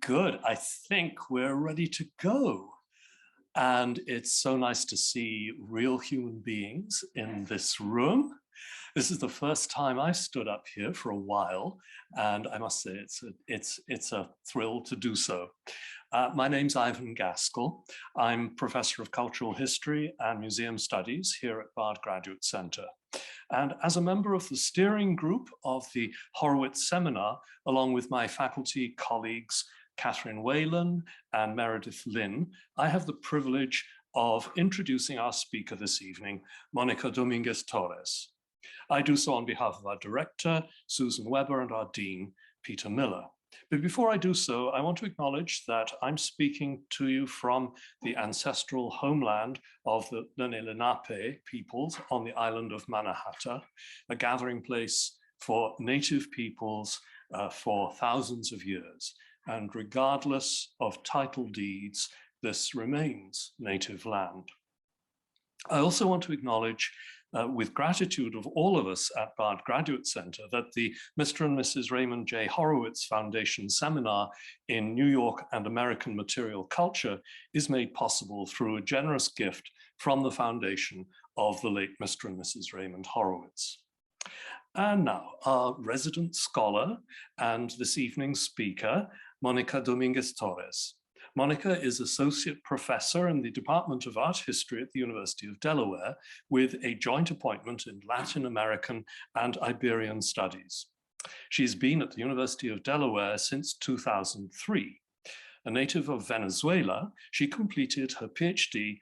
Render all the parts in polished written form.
Good. I think we're ready to go. And it's so nice to see real human beings in this room. This is the first time I stood up here for a while, and I must say it's a thrill to do so. My name's Ivan Gaskell. I'm Professor of Cultural History and Museum Studies here at Bard Graduate Center. And as a member of the steering group of the Horowitz Seminar, along with my faculty colleagues, Catherine Whalen and Meredith Lynn, I have the privilege of introducing our speaker this evening, Mónica Domínguez Torres. I do so on behalf of our director, Susan Weber, and our dean, Peter Miller. But before I do so, I want to acknowledge that I'm speaking to you from the ancestral homeland of the Lenape peoples on the island of Mannahatta, a gathering place for native peoples for thousands of years. And regardless of title deeds, this remains native land. I also want to acknowledge with gratitude of all of us at Bard Graduate Center that the Mr. and Mrs. Raymond J. Horowitz Foundation Seminar in New York and American Material Culture is made possible through a generous gift from the foundation of the late Mr. and Mrs. Raymond Horowitz. And now our resident scholar and this evening's speaker, Mónica Domínguez Torres. Mónica is Associate Professor in the Department of Art History at the University of Delaware with a joint appointment in Latin American and Iberian Studies. She's been at the University of Delaware since 2003. A native of Venezuela, she completed her PhD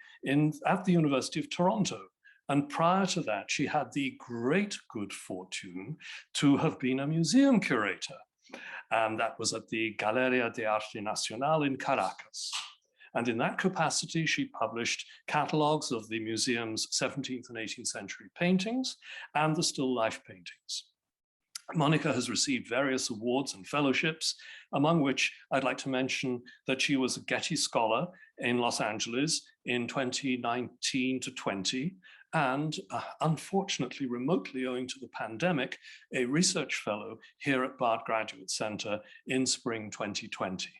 at the University of Toronto. And prior to that, she had the great good fortune to have been a museum curator. And that was at the Galeria de Arte Nacional in Caracas. And in that capacity, she published catalogues of the museum's 17th and 18th century paintings and the still life paintings. Mónica has received various awards and fellowships, among which I'd like to mention that she was a Getty Scholar in Los Angeles in 2019 to 20, and unfortunately, remotely owing to the pandemic, a research fellow here at Bard Graduate Center in spring 2020.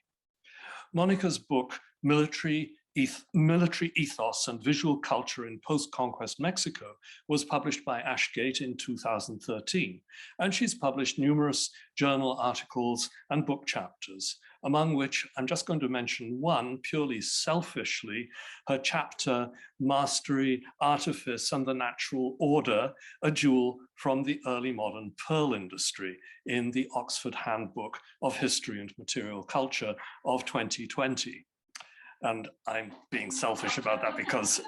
Mónica's book, Military Ethos and Visual Culture in Post-Conquest Mexico, was published by Ashgate in 2013, and she's published numerous journal articles and book chapters, among which I'm just going to mention one purely selfishly, her chapter, Mastery, Artifice, and the Natural Order, a jewel from the early modern pearl industry in the Oxford Handbook of History and Material Culture of 2020. And I'm being selfish about that because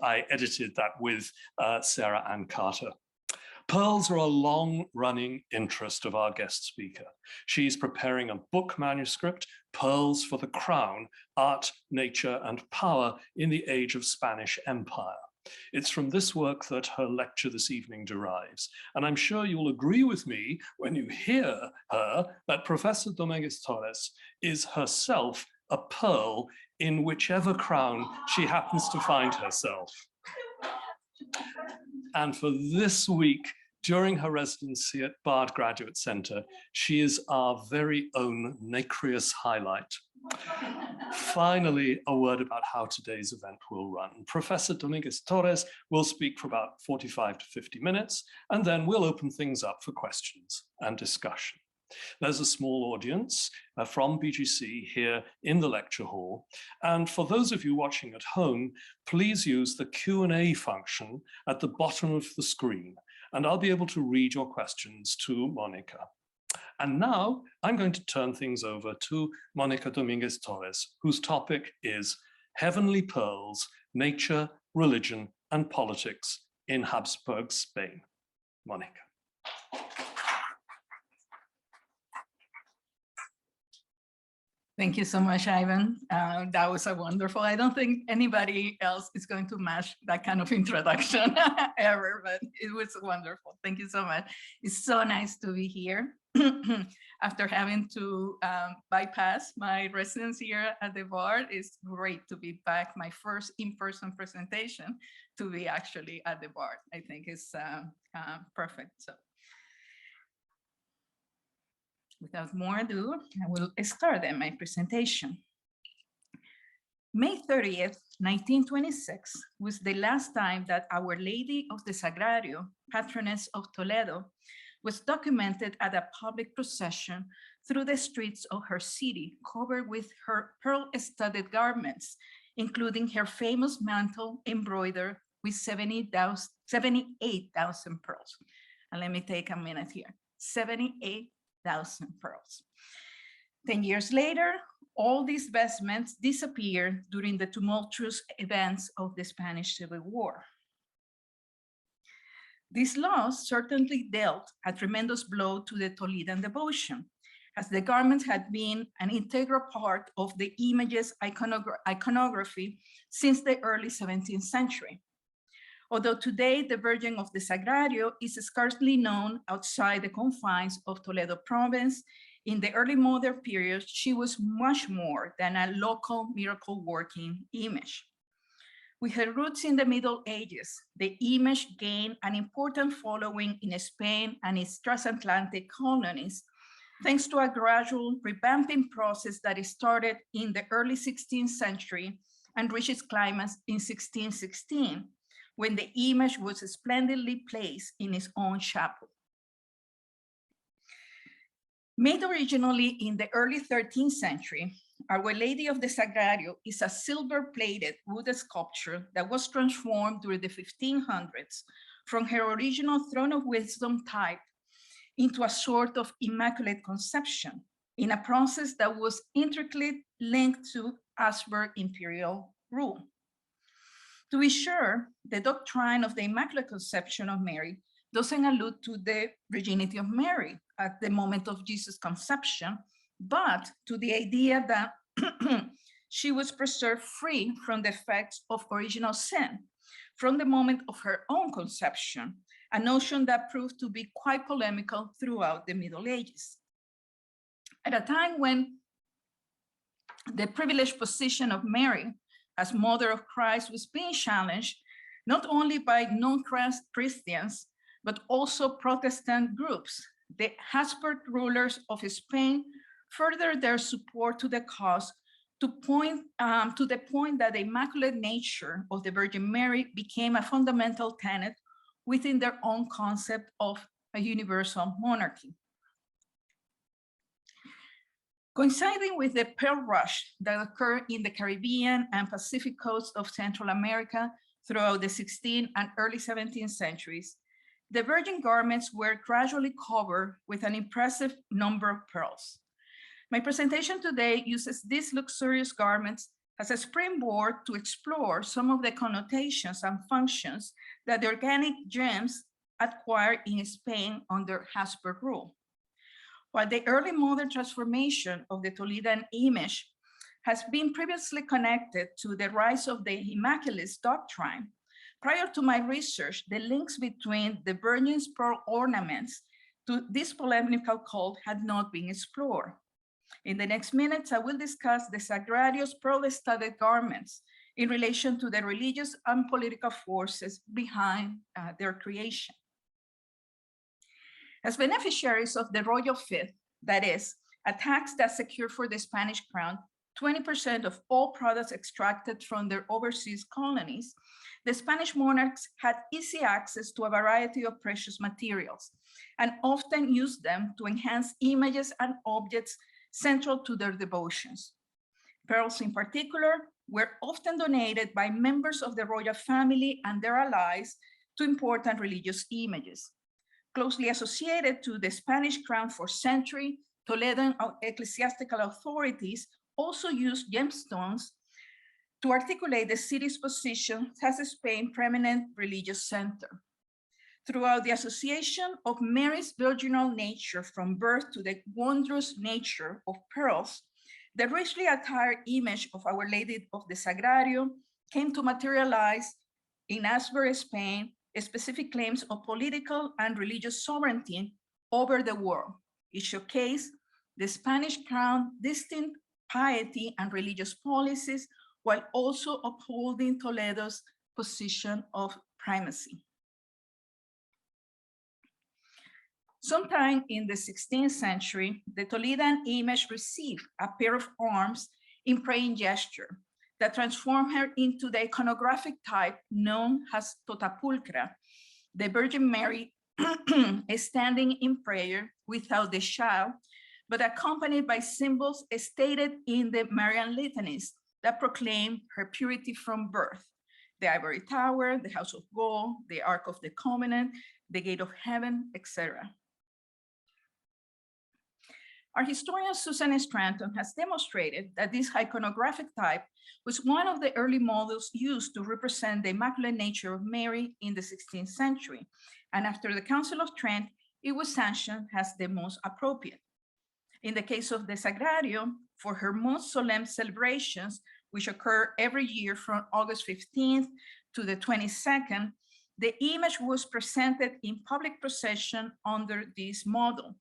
I edited that with Sarah Ann Carter. Pearls are a long-running interest of our guest speaker. She's preparing a book manuscript, Pearls for the Crown, Art, Nature, and Power in the Age of Spanish Empire. It's from this work that her lecture this evening derives. And I'm sure you'll agree with me when you hear her that Professor Domínguez Torres is herself a pearl in whichever crown she happens to find herself. And for this week, during her residency at Bard Graduate Center, she is our very own nacreous highlight. Finally, a word about how today's event will run. Professor Domínguez Torres will speak for about 45 to 50 minutes, and then we'll open things up for questions and discussion. There's a small audience from BGC here in the lecture hall. And for those of you watching at home, please use the Q&A function at the bottom of the screen, and I'll be able to read your questions to Mónica. And now I'm going to turn things over to Mónica Domínguez Torres, whose topic is Heavenly Pearls, Nature, Religion, and Politics in Habsburg Spain. Mónica. Thank you so much, Ivan. That was a wonderful. I don't think anybody else is going to match that kind of introduction ever, but it was wonderful. Thank you so much. It's so nice to be here after having to bypass my residence here at the Bard. It's great to be back. My first in-person presentation to be actually at the Bard. I think it's perfect. So Without more ado, I will start my presentation. May 30th, 1926 was the last time that Our Lady of the Sagrario, patroness of Toledo, was documented at a public procession through the streets of her city, covered with her pearl-studded garments, including her famous mantle embroidered with 78,000 pearls. And let me take a minute here, 78,000 pearls. 10 years later, all these vestments disappeared during the tumultuous events of the Spanish Civil War. This loss certainly dealt a tremendous blow to the Toledan devotion, as the garments had been an integral part of the image's iconography since the early 17th century. Although today the Virgin of the Sagrario is scarcely known outside the confines of Toledo province, in the early modern period, she was much more than a local miracle working image. With her roots in the Middle Ages, the image gained an important following in Spain and its transatlantic colonies, thanks to a gradual revamping process that started in the early 16th century and reached its climax in 1616, when the image was splendidly placed in its own chapel. Made originally in the early 13th century, Our Lady of the Sagrario is a silver-plated wooden sculpture that was transformed during the 1500s from her original Throne of Wisdom type into a sort of Immaculate Conception in a process that was intricately linked to Habsburg imperial rule. To be sure, the doctrine of the Immaculate Conception of Mary doesn't allude to the virginity of Mary at the moment of Jesus' conception, but to the idea that she was preserved free from the effects of original sin from the moment of her own conception, a notion that proved to be quite polemical throughout the Middle Ages. At a time when the privileged position of Mary as Mother of Christ was being challenged, not only by non-Christians, but also Protestant groups, the Habsburg rulers of Spain furthered their support to the cause to the point that the immaculate nature of the Virgin Mary became a fundamental tenet within their own concept of a universal monarchy. Coinciding with the pearl rush that occurred in the Caribbean and Pacific coast of Central America throughout the 16th and early 17th centuries, the virgin garments were gradually covered with an impressive number of pearls. My presentation today uses these luxurious garments as a springboard to explore some of the connotations and functions that the organic gems acquired in Spain under Habsburg rule. While the early modern transformation of the Toledan image has been previously connected to the rise of the Immaculate doctrine, prior to my research, the links between the Virgin's pearl ornaments to this polemical cult had not been explored. In the next minutes, I will discuss the Sagrario's pearl-studded garments in relation to the religious and political forces behind their creation. As beneficiaries of the royal fifth, that is, a tax that secured for the Spanish crown 20% of all products extracted from their overseas colonies, the Spanish monarchs had easy access to a variety of precious materials and often used them to enhance images and objects central to their devotions. Pearls in particular were often donated by members of the royal family and their allies to important religious images. Closely associated to the Spanish crown for centuries, Toledan ecclesiastical authorities also used gemstones to articulate the city's position as Spain's preeminent religious center. Throughout the association of Mary's virginal nature from birth to the wondrous nature of pearls, the richly attired image of Our Lady of the Sagrario came to materialize in Habsburg Spain specific claims of political and religious sovereignty over the world. It showcased the Spanish crown's distinct piety and religious policies, while also upholding Toledo's position of primacy. Sometime in the 16th century, the Toledan image received a pair of arms in praying gesture that transformed her into the iconographic type known as Totapulcra, the Virgin Mary standing in prayer without the child, but accompanied by symbols stated in the Marian litanies that proclaim her purity from birth: the ivory tower, the house of gold, the Ark of the Covenant, the gate of heaven, etc. Our historian Susan Scranton has demonstrated that this iconographic type was one of the early models used to represent the Immaculate Nature of Mary in the 16th century. And after the Council of Trent, it was sanctioned as the most appropriate. In the case of the Sagrario, for her most solemn celebrations, which occur every year from August 15th to the 22nd, the image was presented in public procession under this model,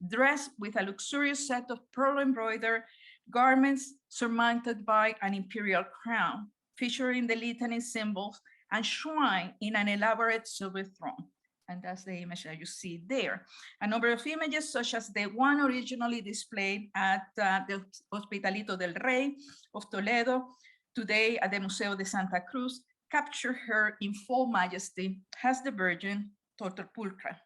dressed with a luxurious set of pearl embroidered garments surmounted by an imperial crown, featuring the litany symbols and shrine in an elaborate silver throne. And that's the image that you see there. A number of images, such as the one originally displayed at the Hospitalito del Rey of Toledo, today at the Museo de Santa Cruz, capture her in full majesty as the Virgin Totapulcra.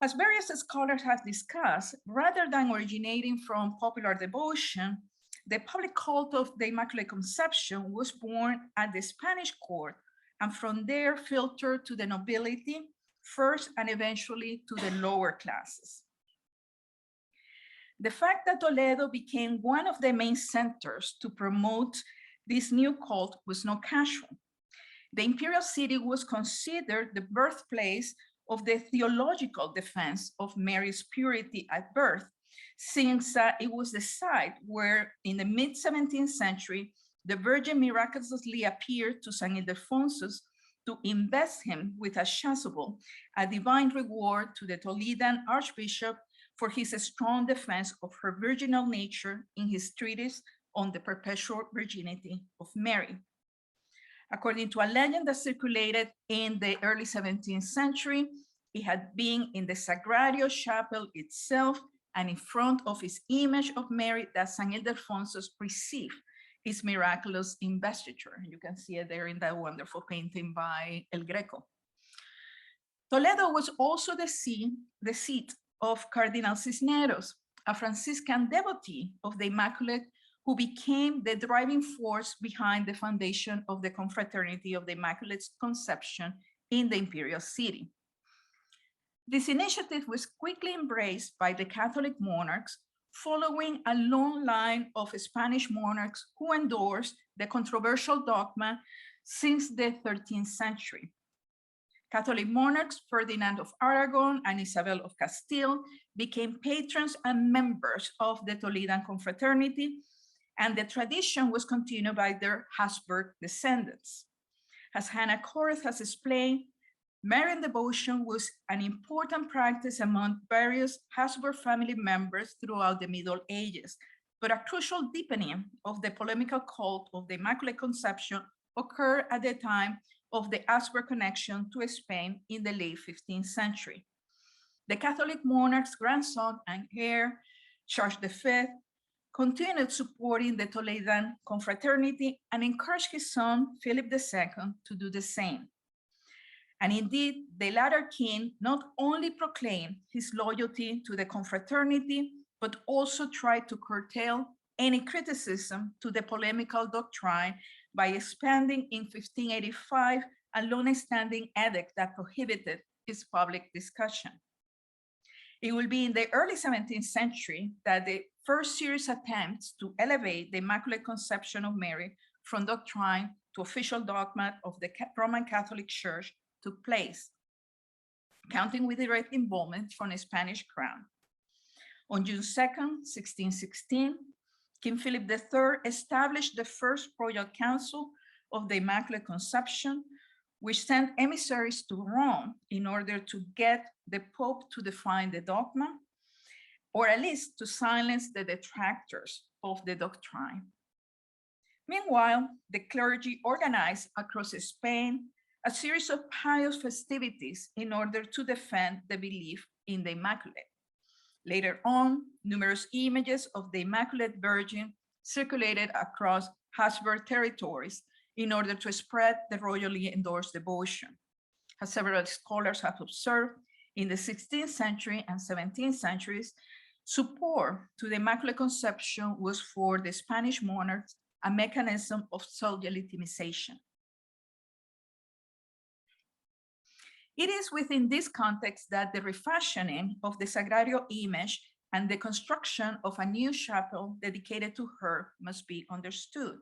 As various scholars have discussed, rather than originating from popular devotion, the public cult of the Immaculate Conception was born at the Spanish court, and from there filtered to the nobility first and eventually to the lower classes. The fact that Toledo became one of the main centers to promote this new cult was not casual. The imperial city was considered the birthplace of the theological defense of Mary's purity at birth, since it was the site where in the mid-17th century, the Virgin miraculously appeared to St. Ildefonsus to invest him with a chasuble, a divine reward to the Toledan Archbishop for his strong defense of her virginal nature in his treatise on the perpetual virginity of Mary. According to a legend that circulated in the early 17th century, it had been in the Sagrario chapel itself and in front of his image of Mary that St. Ildefonsus received his miraculous investiture. You can see it there in that wonderful painting by El Greco. Toledo was also the seat of Cardinal Cisneros, a Franciscan devotee of the Immaculate, who became the driving force behind the foundation of the Confraternity of the Immaculate Conception in the imperial city. This initiative was quickly embraced by the Catholic monarchs, following a long line of Spanish monarchs who endorsed the controversial dogma since the 13th century. Catholic monarchs Ferdinand of Aragon and Isabel of Castile became patrons and members of the Toledan Confraternity, and the tradition was continued by their Habsburg descendants. As Hannah Korth has explained, Marian devotion was an important practice among various Habsburg family members throughout the Middle Ages, but a crucial deepening of the polemical cult of the Immaculate Conception occurred at the time of the Habsburg connection to Spain in the late 15th century. The Catholic monarch's grandson and heir, Charles V, continued supporting the Toledan Confraternity and encouraged his son, Philip II, to do the same. And indeed, the latter king not only proclaimed his loyalty to the confraternity, but also tried to curtail any criticism to the polemical doctrine by expanding in 1585 a long-standing edict that prohibited its public discussion. It will be in the early 17th century that the first serious attempts to elevate the Immaculate Conception of Mary from doctrine to official dogma of the Roman Catholic Church took place, counting with direct involvement from the Spanish crown. On June 2nd, 1616, King Philip III established the first royal council of the Immaculate Conception, which sent emissaries to Rome in order to get the Pope to define the dogma, or at least to silence the detractors of the doctrine. Meanwhile, the clergy organized across Spain a series of pious festivities in order to defend the belief in the Immaculate. Later on, numerous images of the Immaculate Virgin circulated across Habsburg territories in order to spread the royally endorsed devotion. As several scholars have observed, in the 16th century and 17th centuries, support to the Immaculate Conception was for the Spanish monarchs a mechanism of self-legitimization. It is within this context that the refashioning of the Sagrario image and the construction of a new chapel dedicated to her must be understood.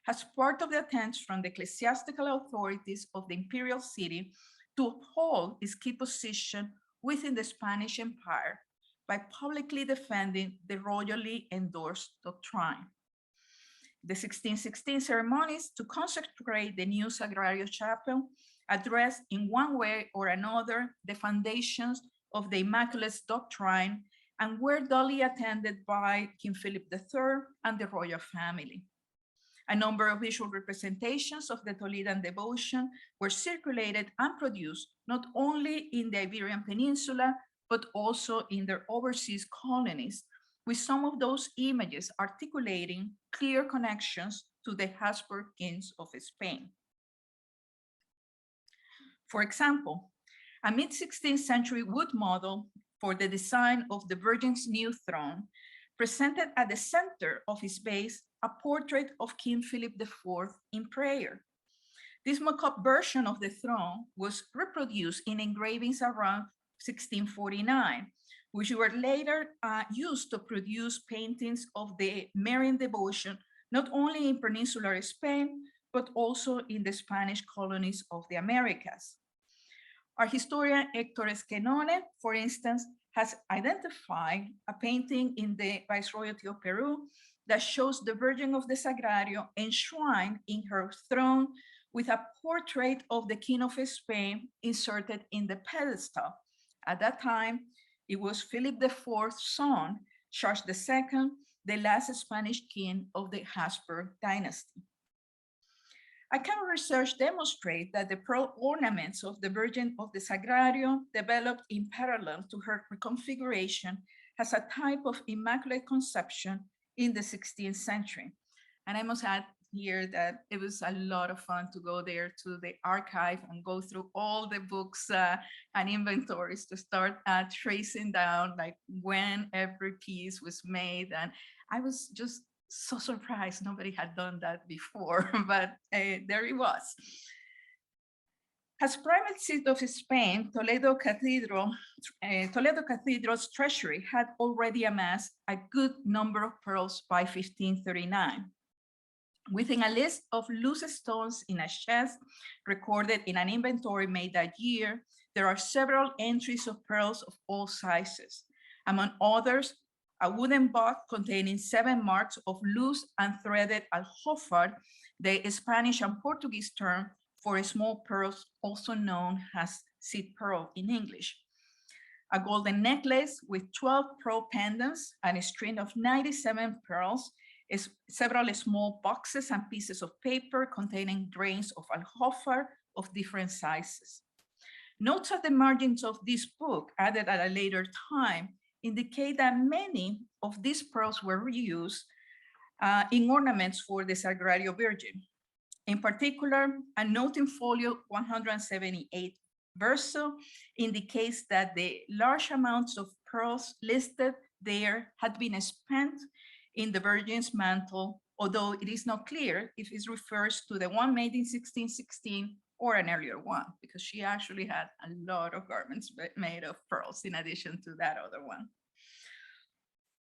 As part of the attempts from the ecclesiastical authorities of the imperial city to uphold its key position within the Spanish Empire by publicly defending the royally endorsed doctrine. The 1616 ceremonies to consecrate the new Sagrario chapel addressed in one way or another the foundations of the Immaculate doctrine and were duly attended by King Philip III and the royal family. A number of visual representations of the Toledan devotion were circulated and produced not only in the Iberian Peninsula, but also in their overseas colonies, with some of those images articulating clear connections to the Habsburg kings of Spain. For example, a mid-16th century wood model for the design of the Virgin's new throne presented at the center of its base a portrait of King Philip IV in prayer. This mock-up version of the throne was reproduced in engravings around 1649, which were later used to produce paintings of the Marian devotion, not only in peninsular Spain, but also in the Spanish colonies of the Americas. Our historian Héctor Esquenone, for instance, has identified a painting in the Viceroyalty of Peru that shows the Virgin of the Sagrario enshrined in her throne with a portrait of the King of Spain inserted in the pedestal. At that time, it was Philip IV's son, Charles II, the last Spanish king of the Habsburg dynasty. Account research demonstrates that the pearl ornaments of the Virgin of the Sagrario developed in parallel to her reconfiguration as a type of Immaculate Conception in the 16th century. And I must add here that it was a lot of fun to go there to the archive and go through all the books and inventories to start tracing down like when every piece was made. And I was just so surprised nobody had done that before, but there it was. As primate seat of Spain, Toledo Cathedral's treasury had already amassed a good number of pearls by 1539. Within a list of loose stones in a chest recorded in an inventory made that year, there are several entries of pearls of all sizes. Among others, a wooden box containing 7 marks of loose and threaded aljófar, the Spanish and Portuguese term for small pearls, also known as seed pearl in English. A golden necklace with 12 pearl pendants and a string of 97 pearls, several small boxes and pieces of paper containing grains of aljófar of different sizes. Notes at the margins of this book, added at a later time, indicate that many of these pearls were reused in ornaments for the Sagrario Virgin. In particular, a note in folio 178 verso indicates that the large amounts of pearls listed there had been spent in the Virgin's mantle, although it is not clear if it refers to the one made in 1616 or an earlier one, because she actually had a lot of garments made of pearls in addition to that other one.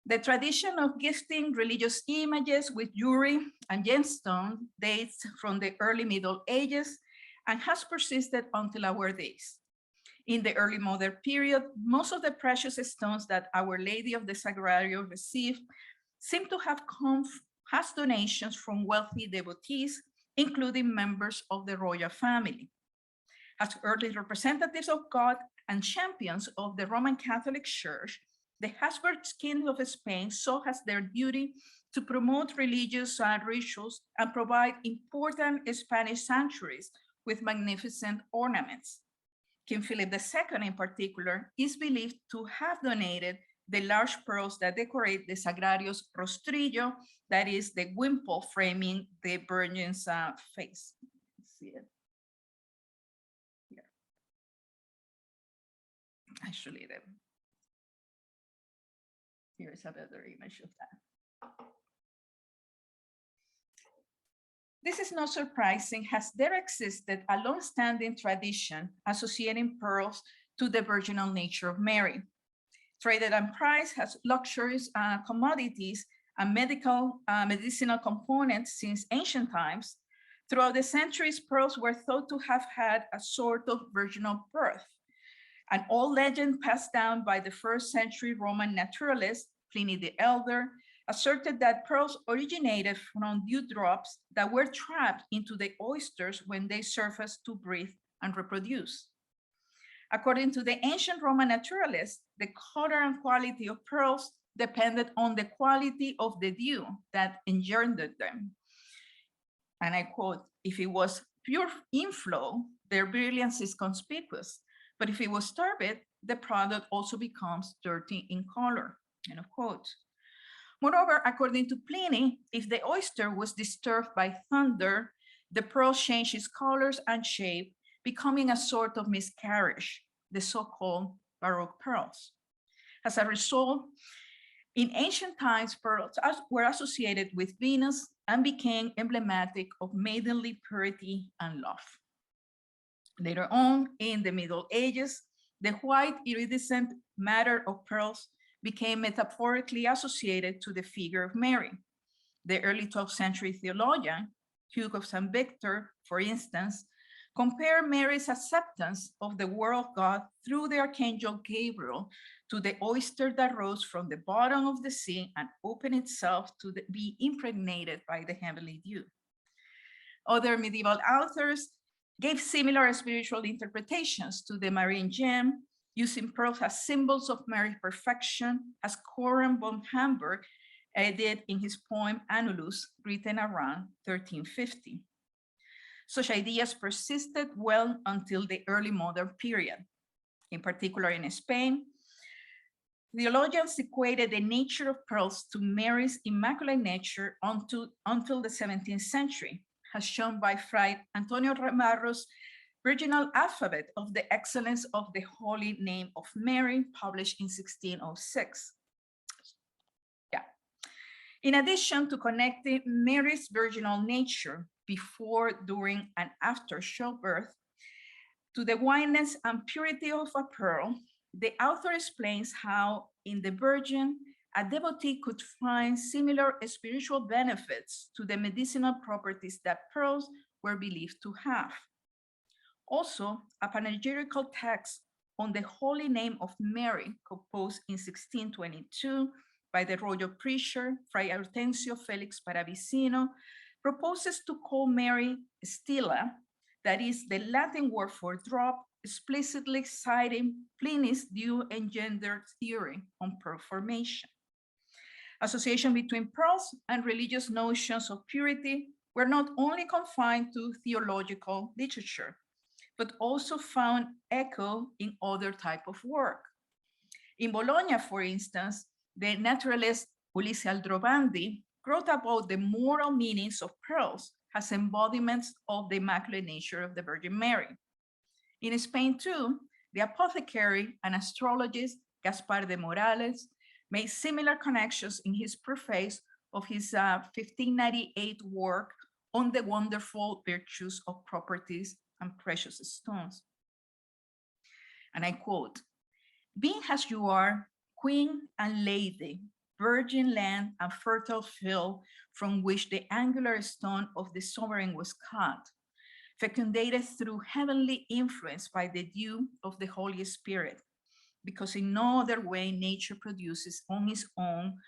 The tradition of gifting religious images with jewelry and gemstone dates from the early Middle Ages and has persisted until our days. In the early modern period, most of the precious stones that Our Lady of the Sagrario received seem to have come as donations from wealthy devotees, including members of the royal family. As early representatives of God and champions of the Roman Catholic Church, the Habsburg kings of Spain saw as their duty to promote religious rituals and provide important Spanish sanctuaries with magnificent ornaments. King Philip II in particular is believed to have donated the large pearls that decorate the Sagrario's rostrillo, that is the wimple framing the Virgin's face. Let's see it. Here. Actually, here's a better image of that. This is not surprising, as there existed a long-standing tradition associating pearls to the virginal nature of Mary. Traded and priced as luxurious commodities and medicinal components since ancient times, throughout the centuries, pearls were thought to have had a sort of virginal birth. An old legend passed down by the first century Roman naturalist, Pliny the Elder, asserted that pearls originated from dewdrops that were trapped into the oysters when they surfaced to breathe and reproduce. According to the ancient Roman naturalists, the color and quality of pearls depended on the quality of the dew that engendered them. And I quote, if it was pure inflow, their brilliance is conspicuous. But if it was turbid, the product also becomes dirty in color, end of quote. Moreover, according to Pliny, if the oyster was disturbed by thunder, the pearl changed its colors and shape, becoming a sort of miscarriage, the so-called Baroque pearls. As a result, in ancient times, pearls were associated with Venus and became emblematic of maidenly purity and love. Later on, in the Middle Ages, the white iridescent matter of pearls became metaphorically associated to the figure of Mary. The early 12th century theologian, Hugh of St. Victor, for instance, compared Mary's acceptance of the word of God through the archangel Gabriel to the oyster that rose from the bottom of the sea and opened itself to be impregnated by the heavenly dew. Other medieval authors gave similar spiritual interpretations to the marine gem, using pearls as symbols of Mary's perfection, as Coram von Hamburg did in his poem Annulus, written around 1350. Such ideas persisted well until the early modern period. In particular in Spain, theologians equated the nature of pearls to Mary's immaculate nature until the 17th century, as shown by Fray Antonio Ramarro's Virginal Alphabet of the Excellence of the Holy Name of Mary, published in 1606. In addition to connecting Mary's virginal nature before, during, and after childbirth to the whiteness and purity of a pearl, the author explains how in the Virgin, a devotee could find similar spiritual benefits to the medicinal properties that pearls were believed to have. Also, a panegyrical text on the Holy Name of Mary, composed in 1622 by the royal preacher, Fray Hortensio Felix Paravicino, proposes to call Mary Stilla, that is the Latin word for drop, explicitly citing Pliny's dew-engendered theory on pearl formation. Association between pearls and religious notions of purity were not only confined to theological literature, but also found echo in other types of work. In Bologna, for instance, the naturalist Ulisse Aldrovandi wrote about the moral meanings of pearls as embodiments of the immaculate nature of the Virgin Mary. In Spain too, the apothecary and astrologist Gaspar de Morales made similar connections in his preface of his 1598 work on the wonderful virtues of properties and precious stones. And I quote, "Being as you are, queen and lady, virgin land and fertile field from which the angular stone of the sovereign was cut, fecundated through heavenly influence by the dew of the Holy Spirit, because in no other way nature produces on its own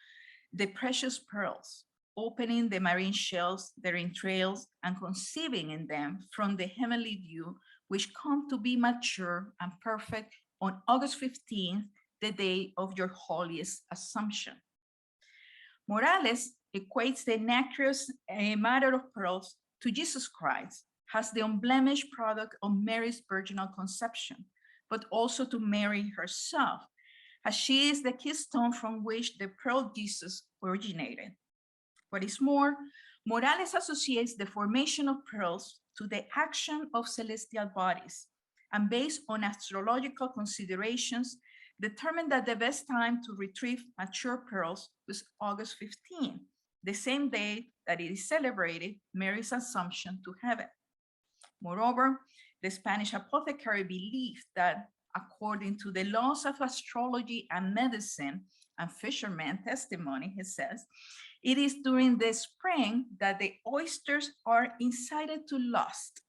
the precious pearls, opening the marine shells, their entrails, and conceiving in them from the heavenly dew, which come to be mature and perfect on August 15th, the day of your holiest Assumption." Morales equates the nacreous matter of pearls to Jesus Christ, has the unblemished product of Mary's virginal conception, but also to Mary herself, as she is the keystone from which the pearl Jesus originated. What is more, Morales associates the formation of pearls to the action of celestial bodies, and based on astrological considerations, determined that the best time to retrieve mature pearls was August 15, the same day that it is celebrated Mary's assumption to heaven. Moreover, the Spanish apothecary believed that according to the laws of astrology and medicine and fisherman testimony, he says, it is during the spring that the oysters are incited to lust,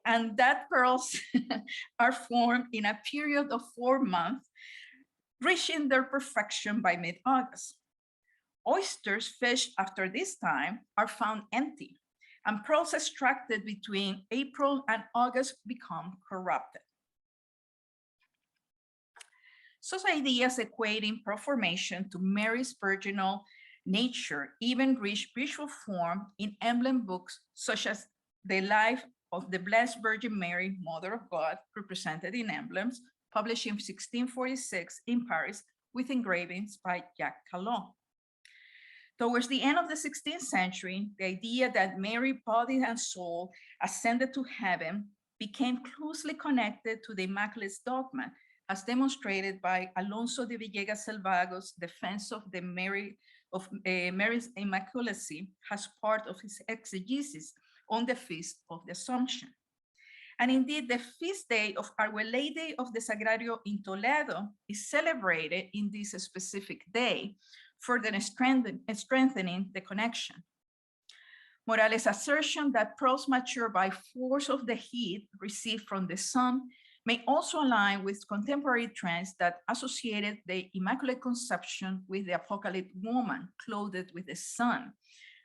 and that pearls are formed in a period of 4 months, reaching their perfection by mid-August. Oysters fished after this time are found empty, and pearls extracted between April and August become corrupted. Such ideas equating pearl formation to Mary's virginal nature even reached visual form in emblem books such as The Life of the Blessed Virgin Mary, Mother of God, represented in emblems, published in 1646 in Paris with engravings by Jacques Callot. Towards the end of the 16th century, the idea that Mary, body and soul, ascended to heaven became closely connected to the Immaculate Dogma, as demonstrated by Alonso de Villegas Salvago's defense of the Mary's Immaculacy as part of his exegesis on the Feast of the Assumption. And indeed, the feast day of Our Lady of the Sagrario in Toledo is celebrated in this specific day, further strengthening the connection. Morales' assertion that pearls mature by force of the heat received from the sun may also align with contemporary trends that associated the Immaculate Conception with the apocalyptic woman clothed with the sun.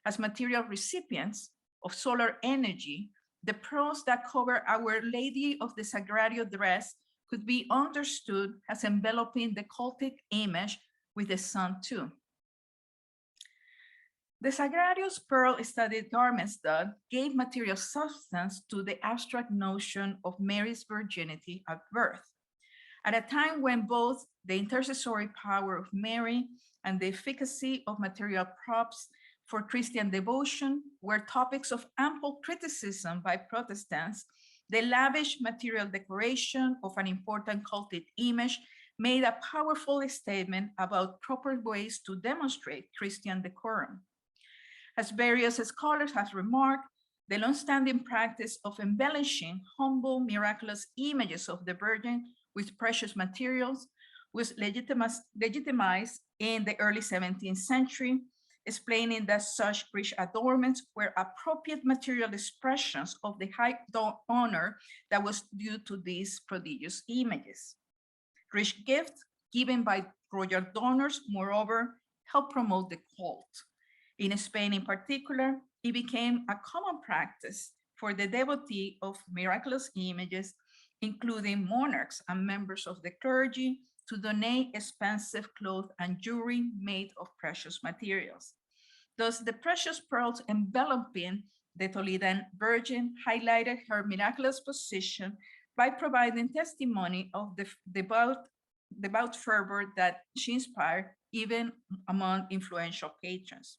As material recipients of solar energy, the pearls that cover Our Lady of the Sagrario dress could be understood as enveloping the cultic image with the sun too. The Sagrario's pearl-studded garment stud gave material substance to the abstract notion of Mary's virginity at birth. At a time when both the intercessory power of Mary and the efficacy of material props for Christian devotion were topics of ample criticism by Protestants, the lavish material decoration of an important cultic image made a powerful statement about proper ways to demonstrate Christian decorum. As various scholars have remarked, the long-standing practice of embellishing humble, miraculous images of the Virgin with precious materials was legitimized in the early 17th century, explaining that such rich adornments were appropriate material expressions of the high honor that was due to these prodigious images. Rich gifts given by royal donors, moreover, helped promote the cult. In Spain in particular, it became a common practice for the devotee of miraculous images, including monarchs and members of the clergy, to donate expensive clothes and jewelry made of precious materials. Thus, the precious pearls enveloping the Toledan Virgin highlighted her miraculous position by providing testimony of the devout fervor that she inspired even among influential patrons.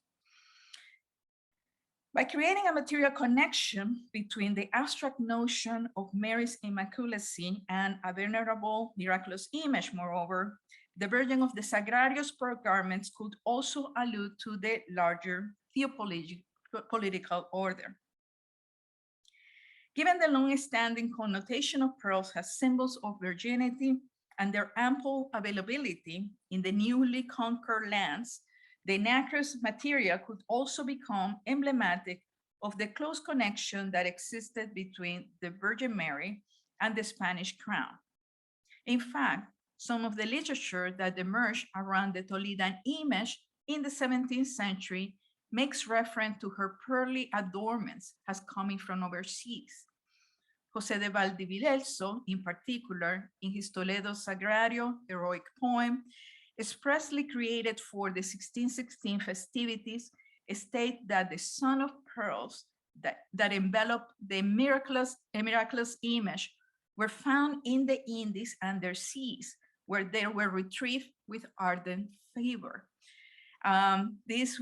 By creating a material connection between the abstract notion of Mary's immaculacy and a venerable miraculous image, moreover, the Virgin of the Sagrario's pearl garments could also allude to the larger theopolitical order. Given the long-standing connotation of pearls as symbols of virginity and their ample availability in the newly conquered lands, the nacreous material could also become emblematic of the close connection that existed between the Virgin Mary and the Spanish crown. In fact, some of the literature that emerged around the Toledan image in the 17th century makes reference to her pearly adornments as coming from overseas. José de Valdivielso, in particular, in his Toledo Sagrario heroic poem, expressly created for the 1616 festivities, state that the son of pearls that envelop the miraculous image were found in the Indies and their seas, where they were retrieved with ardent favor. This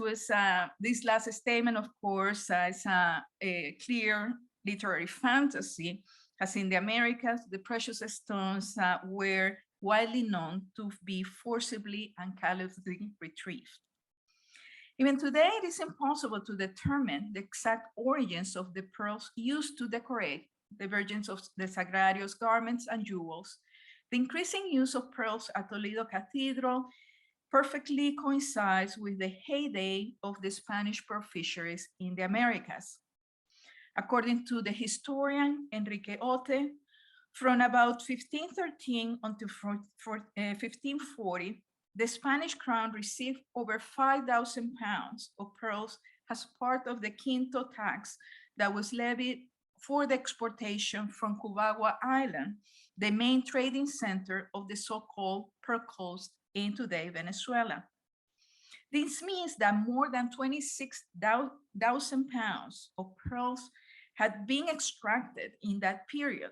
last statement, of course, is a clear literary fantasy, as in the Americas, the precious stones were widely known to be forcibly and callously retrieved. Even today, it is impossible to determine the exact origins of the pearls used to decorate the Virgins of the Sagrario's garments and jewels. The increasing use of pearls at Toledo Cathedral perfectly coincides with the heyday of the Spanish pearl fisheries in the Americas. According to the historian Enrique Ote, from about 1513 until 1540, the Spanish crown received over 5,000 pounds of pearls as part of the quinto tax that was levied for the exportation from Cubagua Island, the main trading center of the so-called Pearl Coast in today Venezuela. This means that more than 26,000 pounds of pearls had been extracted in that period,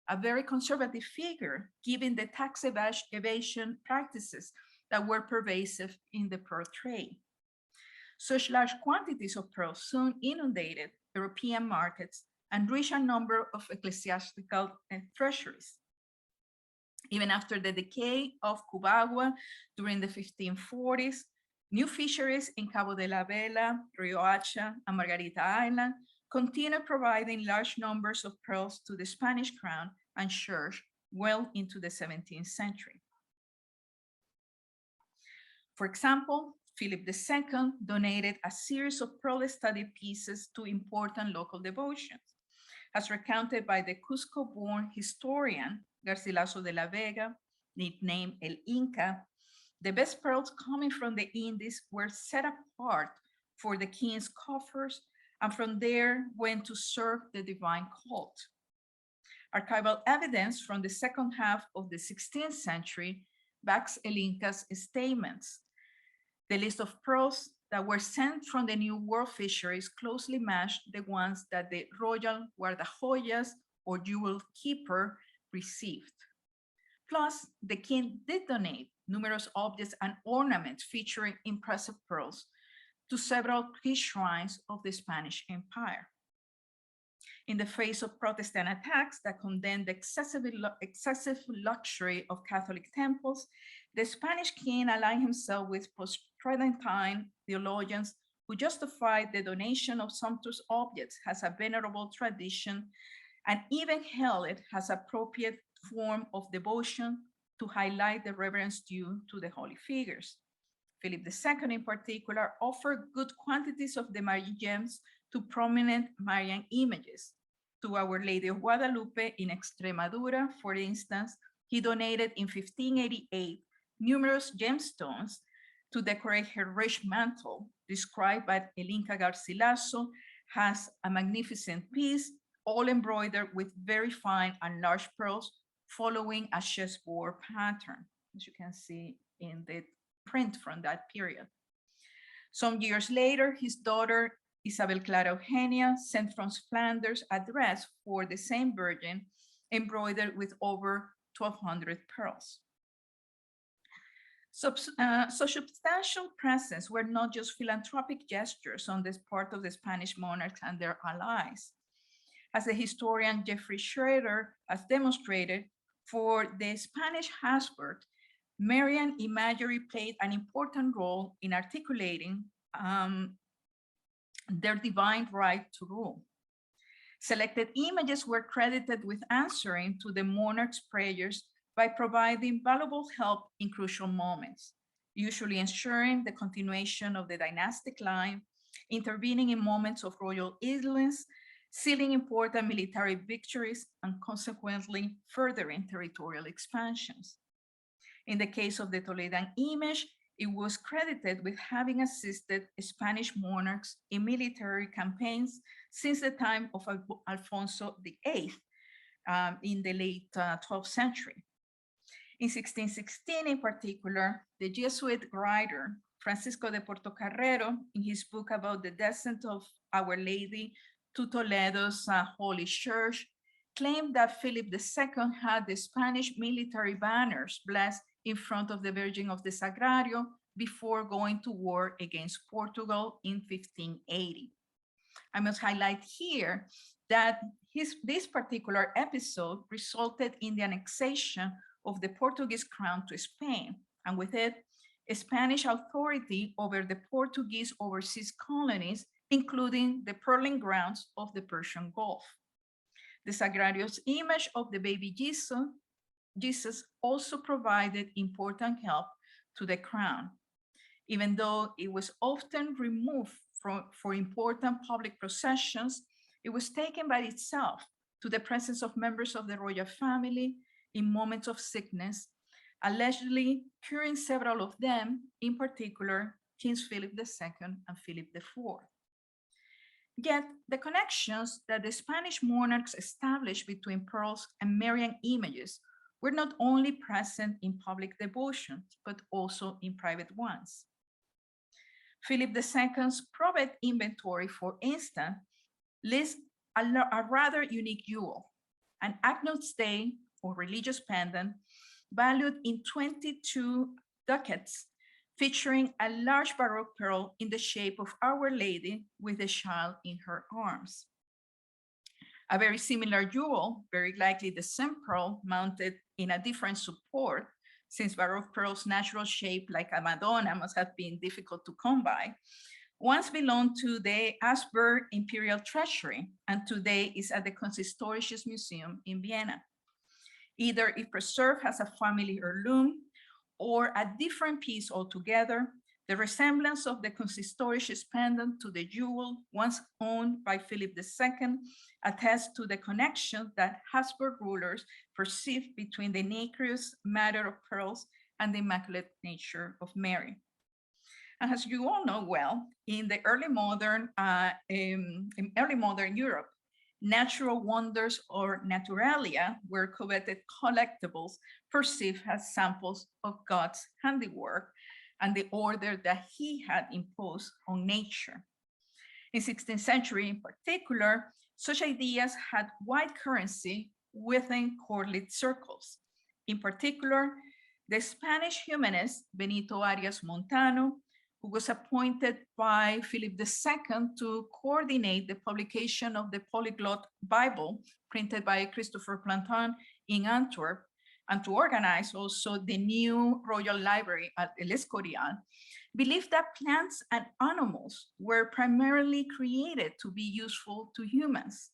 a very conservative figure given the tax evasion practices that were pervasive in the pearl trade. Such large quantities of pearls soon inundated European markets and reached a number of ecclesiastical treasuries. Even after the decay of Cubagua during the 1540s, new fisheries in Cabo de la Vela, Rio Hacha, and Margarita Island continued providing large numbers of pearls to the Spanish crown and church well into the 17th century. For example, Philip II donated a series of pearl study pieces to important local devotions. As recounted by the Cusco-born historian Garcilaso de la Vega, nicknamed El Inca, the best pearls coming from the Indies were set apart for the king's coffers, and from there went to serve the divine cult. Archival evidence from the second half of the 16th century backs El Inca's statements. The list of pearls that were sent from the New World fisheries closely matched the ones that the Royal Guardajoyas or Jewel Keeper received. Plus, the king did donate numerous objects and ornaments featuring impressive pearls to several key shrines of the Spanish Empire. In the face of Protestant attacks that condemned the excessive luxury of Catholic temples, the Spanish king aligned himself with post-Tridentine theologians who justified the donation of sumptuous objects as a venerable tradition and even held it as an appropriate form of devotion to highlight the reverence due to the holy figures. Philip II in particular offered good quantities of the Marian gems to prominent Marian images. To Our Lady of Guadalupe in Extremadura, for instance, he donated in 1588 numerous gemstones to decorate her rich mantle, described by El Inca Garcilaso as a magnificent piece, all embroidered with very fine and large pearls, following a chessboard pattern, as you can see in the print from that period. Some years later, his daughter Isabel Clara Eugenia sent from Flanders a dress for the same Virgin, embroidered with over 1,200 pearls. So substantial presents were not just philanthropic gestures on this part of the Spanish monarchs and their allies. As the historian Jeffrey Schroeder has demonstrated, for the Spanish Habsburg, Marian imagery played an important role in articulating their divine right to rule. Selected images were credited with answering to the monarch's prayers by providing valuable help in crucial moments, usually ensuring the continuation of the dynastic line, intervening in moments of royal illness, sealing important military victories, and consequently furthering territorial expansions. In the case of the Toledan image, it was credited with having assisted Spanish monarchs in military campaigns since the time of Alfonso VIII in the late 12th century. In 1616, in particular, the Jesuit writer Francisco de Portocarrero, in his book about the descent of Our Lady to Toledo's Holy Church, claimed that Philip II had the Spanish military banners blessed in front of the Virgin of the Sagrario before going to war against Portugal in 1580. I must highlight here that this particular episode resulted in the annexation of the Portuguese crown to Spain, and with it, a Spanish authority over the Portuguese overseas colonies, including the pearling grounds of the Persian Gulf. The Sagrario's image of the baby Jesus also provided important help to the crown, even though it was often removed for important public processions. It was taken by itself to the presence of members of the royal family in moments of sickness, allegedly curing several of them, in particular, Kings Philip II and Philip IV. Yet the connections that the Spanish monarchs established between pearls and Marian images were not only present in public devotions, but also in private ones. Philip II's probate inventory, for instance, lists a rather unique jewel, an Agnus Dei or religious pendant valued in 22 ducats, featuring a large Baroque pearl in the shape of Our Lady with a child in her arms. A very similar jewel, very likely the same pearl mounted in a different support, since Baroque pearl's natural shape like a Madonna must have been difficult to come by, once belonged to the Habsburg Imperial Treasury and today is at the Consistorius Museum in Vienna. Either it preserved as a family heirloom or a different piece altogether, the resemblance of the Consistorius pendant to the jewel once owned by Philip II attests to the connection that Habsburg rulers perceived between the nacreous matter of pearls and the immaculate nature of Mary. And as you all know well, in the early modern Europe, natural wonders or naturalia were coveted collectibles perceived as samples of God's handiwork and the order that he had imposed on nature. In 16th century in particular, such ideas had wide currency within courtly circles. In particular, the Spanish humanist Benito Arias Montano, who was appointed by Philip II to coordinate the publication of the Polyglot Bible printed by Christopher Plantin in Antwerp, and to organize also the new Royal Library at El Escorial, believed that plants and animals were primarily created to be useful to humans,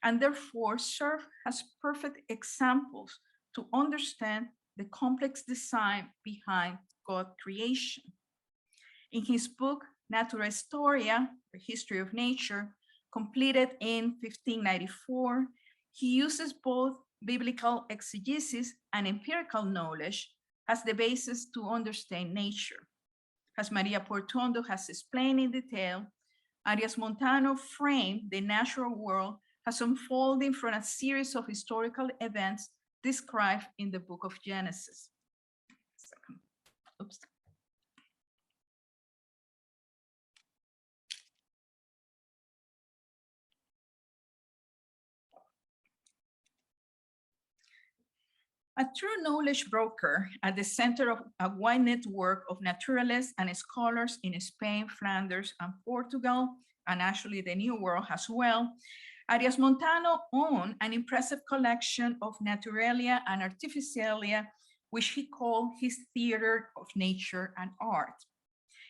and therefore serve as perfect examples to understand the complex design behind God's creation. In his book, Natura Historia, The History of Nature, completed in 1594, he uses both biblical exegesis and empirical knowledge as the basis to understand nature. As Maria Portondo has explained in detail, Arias Montano framed the natural world as unfolding from a series of historical events described in the book of Genesis. Oops. A true knowledge broker at the center of a wide network of naturalists and scholars in Spain, Flanders, and Portugal, and actually the New World as well, Arias Montano owned an impressive collection of naturalia and artificialia, which he called his theater of nature and art.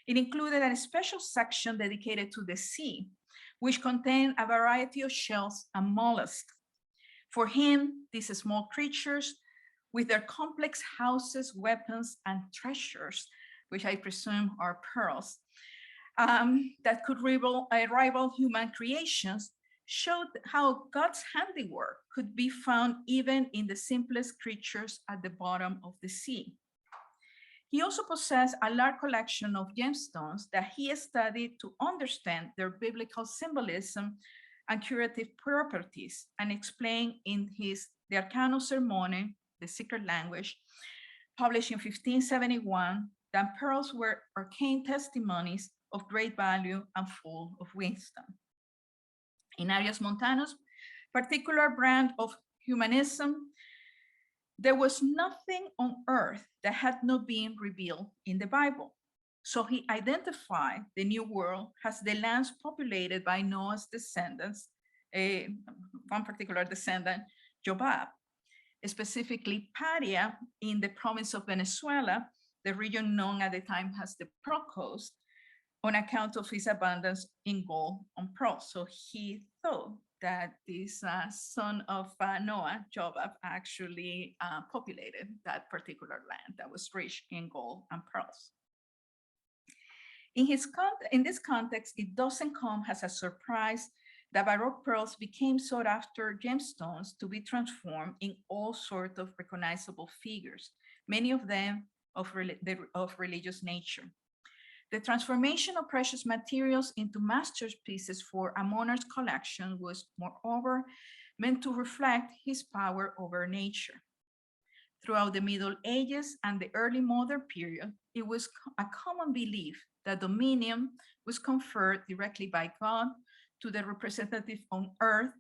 It included a special section dedicated to the sea, which contained a variety of shells and mollusks. For him, these small creatures, with their complex houses, weapons, and treasures, which I presume are pearls, that could rival human creations, showed how God's handiwork could be found even in the simplest creatures at the bottom of the sea. He also possessed a large collection of gemstones that he studied to understand their biblical symbolism and curative properties, and explained in his De Arcano Sermone, The Secret Language, published in 1571, that pearls were arcane testimonies of great value and full of wisdom. In Arias Montano's particular brand of humanism, there was nothing on earth that had not been revealed in the Bible. So he identified the New World as the lands populated by Noah's descendants, one particular descendant, Jobab, specifically Paria in the province of Venezuela, the region known at the time as the Pearl Coast, on account of his abundance in gold and pearls. So he thought that this son of Noah, Jobab, actually populated that particular land that was rich in gold and pearls. In this context, it doesn't come as a surprise that Baroque pearls became sought after gemstones to be transformed in all sorts of recognizable figures, many of them of religious nature. The transformation of precious materials into masterpieces for a monarch's collection was, moreover, meant to reflect his power over nature. Throughout the Middle Ages and the early modern period, it was a common belief that dominion was conferred directly by God to the representative on earth,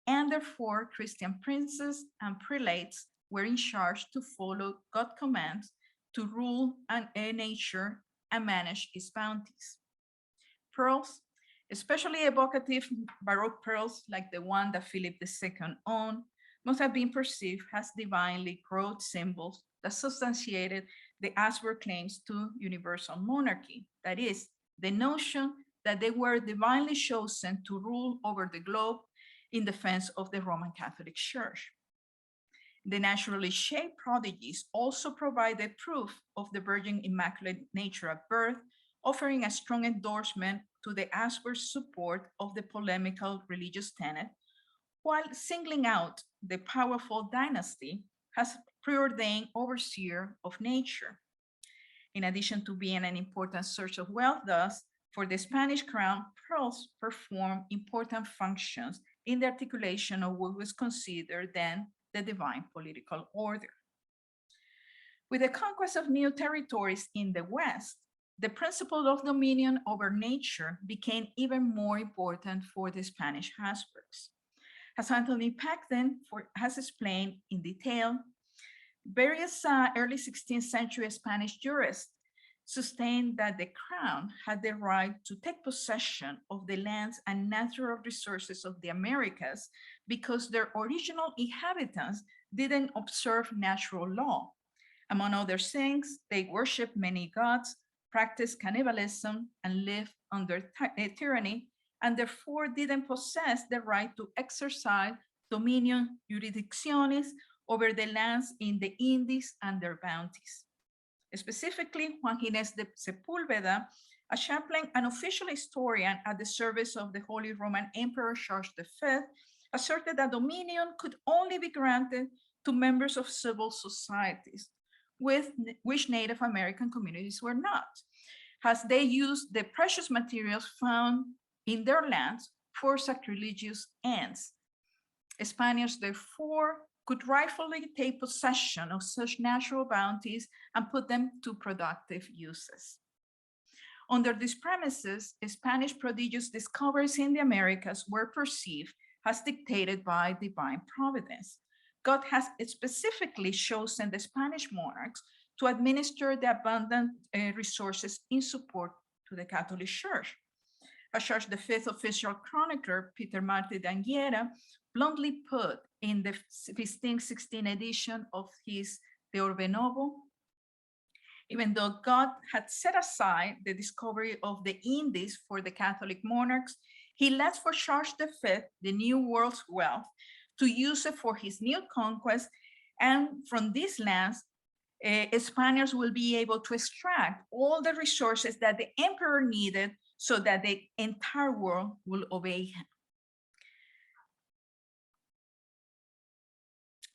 and therefore Christian princes and prelates were in charge to follow God's commands to rule nature and manage its bounties. Pearls, especially evocative Baroque pearls like the one that Philip II owned, must have been perceived as divinely wrought symbols that substantiated the Habsburg claims to universal monarchy. That is, the notion that they were divinely chosen to rule over the globe in defense of the Roman Catholic Church. The naturally shaped prodigies also provided proof of the Virgin Immaculate nature at birth, offering a strong endorsement to the Habsburg support of the polemical religious tenet, while singling out the powerful dynasty as preordained overseer of nature. In addition to being an important source of wealth, thus, for the Spanish crown, pearls performed important functions in the articulation of what was considered then the divine political order. With the conquest of new territories in the West, the principle of dominion over nature became even more important for the Spanish Habsburgs. As Anthony Paxton has explained in detail, various early 16th century Spanish jurists sustained that the crown had the right to take possession of the lands and natural resources of the Americas because their original inhabitants didn't observe natural law. Among other things, they worshiped many gods, practiced cannibalism, and lived under tyranny, and therefore didn't possess the right to exercise dominion jurisdictionis over the lands in the Indies and their bounties. Specifically, Juan Ginés de Sepúlveda, a chaplain and official historian at the service of the Holy Roman Emperor Charles V, asserted that dominion could only be granted to members of civil societies, with which Native American communities were not, as they used the precious materials found in their lands for sacrilegious ends. Spaniards, therefore, could rightfully take possession of such natural bounties and put them to productive uses. Under these premises, Spanish prodigious discoveries in the Americas were perceived as dictated by divine providence. God has specifically chosen the Spanish monarchs to administer the abundant resources in support to the Catholic Church. As Charles V official chronicler, Peter Martí d'Anguera, bluntly put in the 1516 edition of his De Orbe Novo, even though God had set aside the discovery of the Indies for the Catholic monarchs, he left for Charles V the New World's wealth to use it for his new conquest, and from these lands, Spaniards will be able to extract all the resources that the emperor needed so that the entire world will obey him.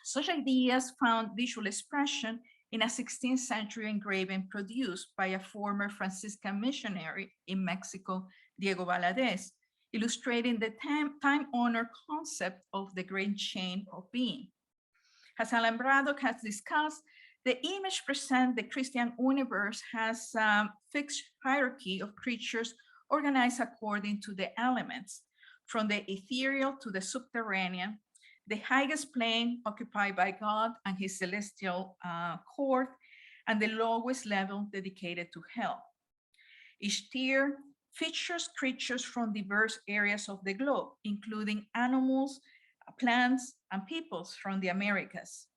Such ideas found visual expression in a 16th century engraving produced by a former Franciscan missionary in Mexico, Diego Valadez, illustrating the time-honored concept of the great chain of being. As Alan Braddock has discussed, the image presents the Christian universe as a fixed hierarchy of creatures organized according to the elements, from the ethereal to the subterranean, the highest plane occupied by God and his celestial court, and the lowest level dedicated to hell. Each tier features creatures from diverse areas of the globe, including animals, plants, and peoples from the Americas.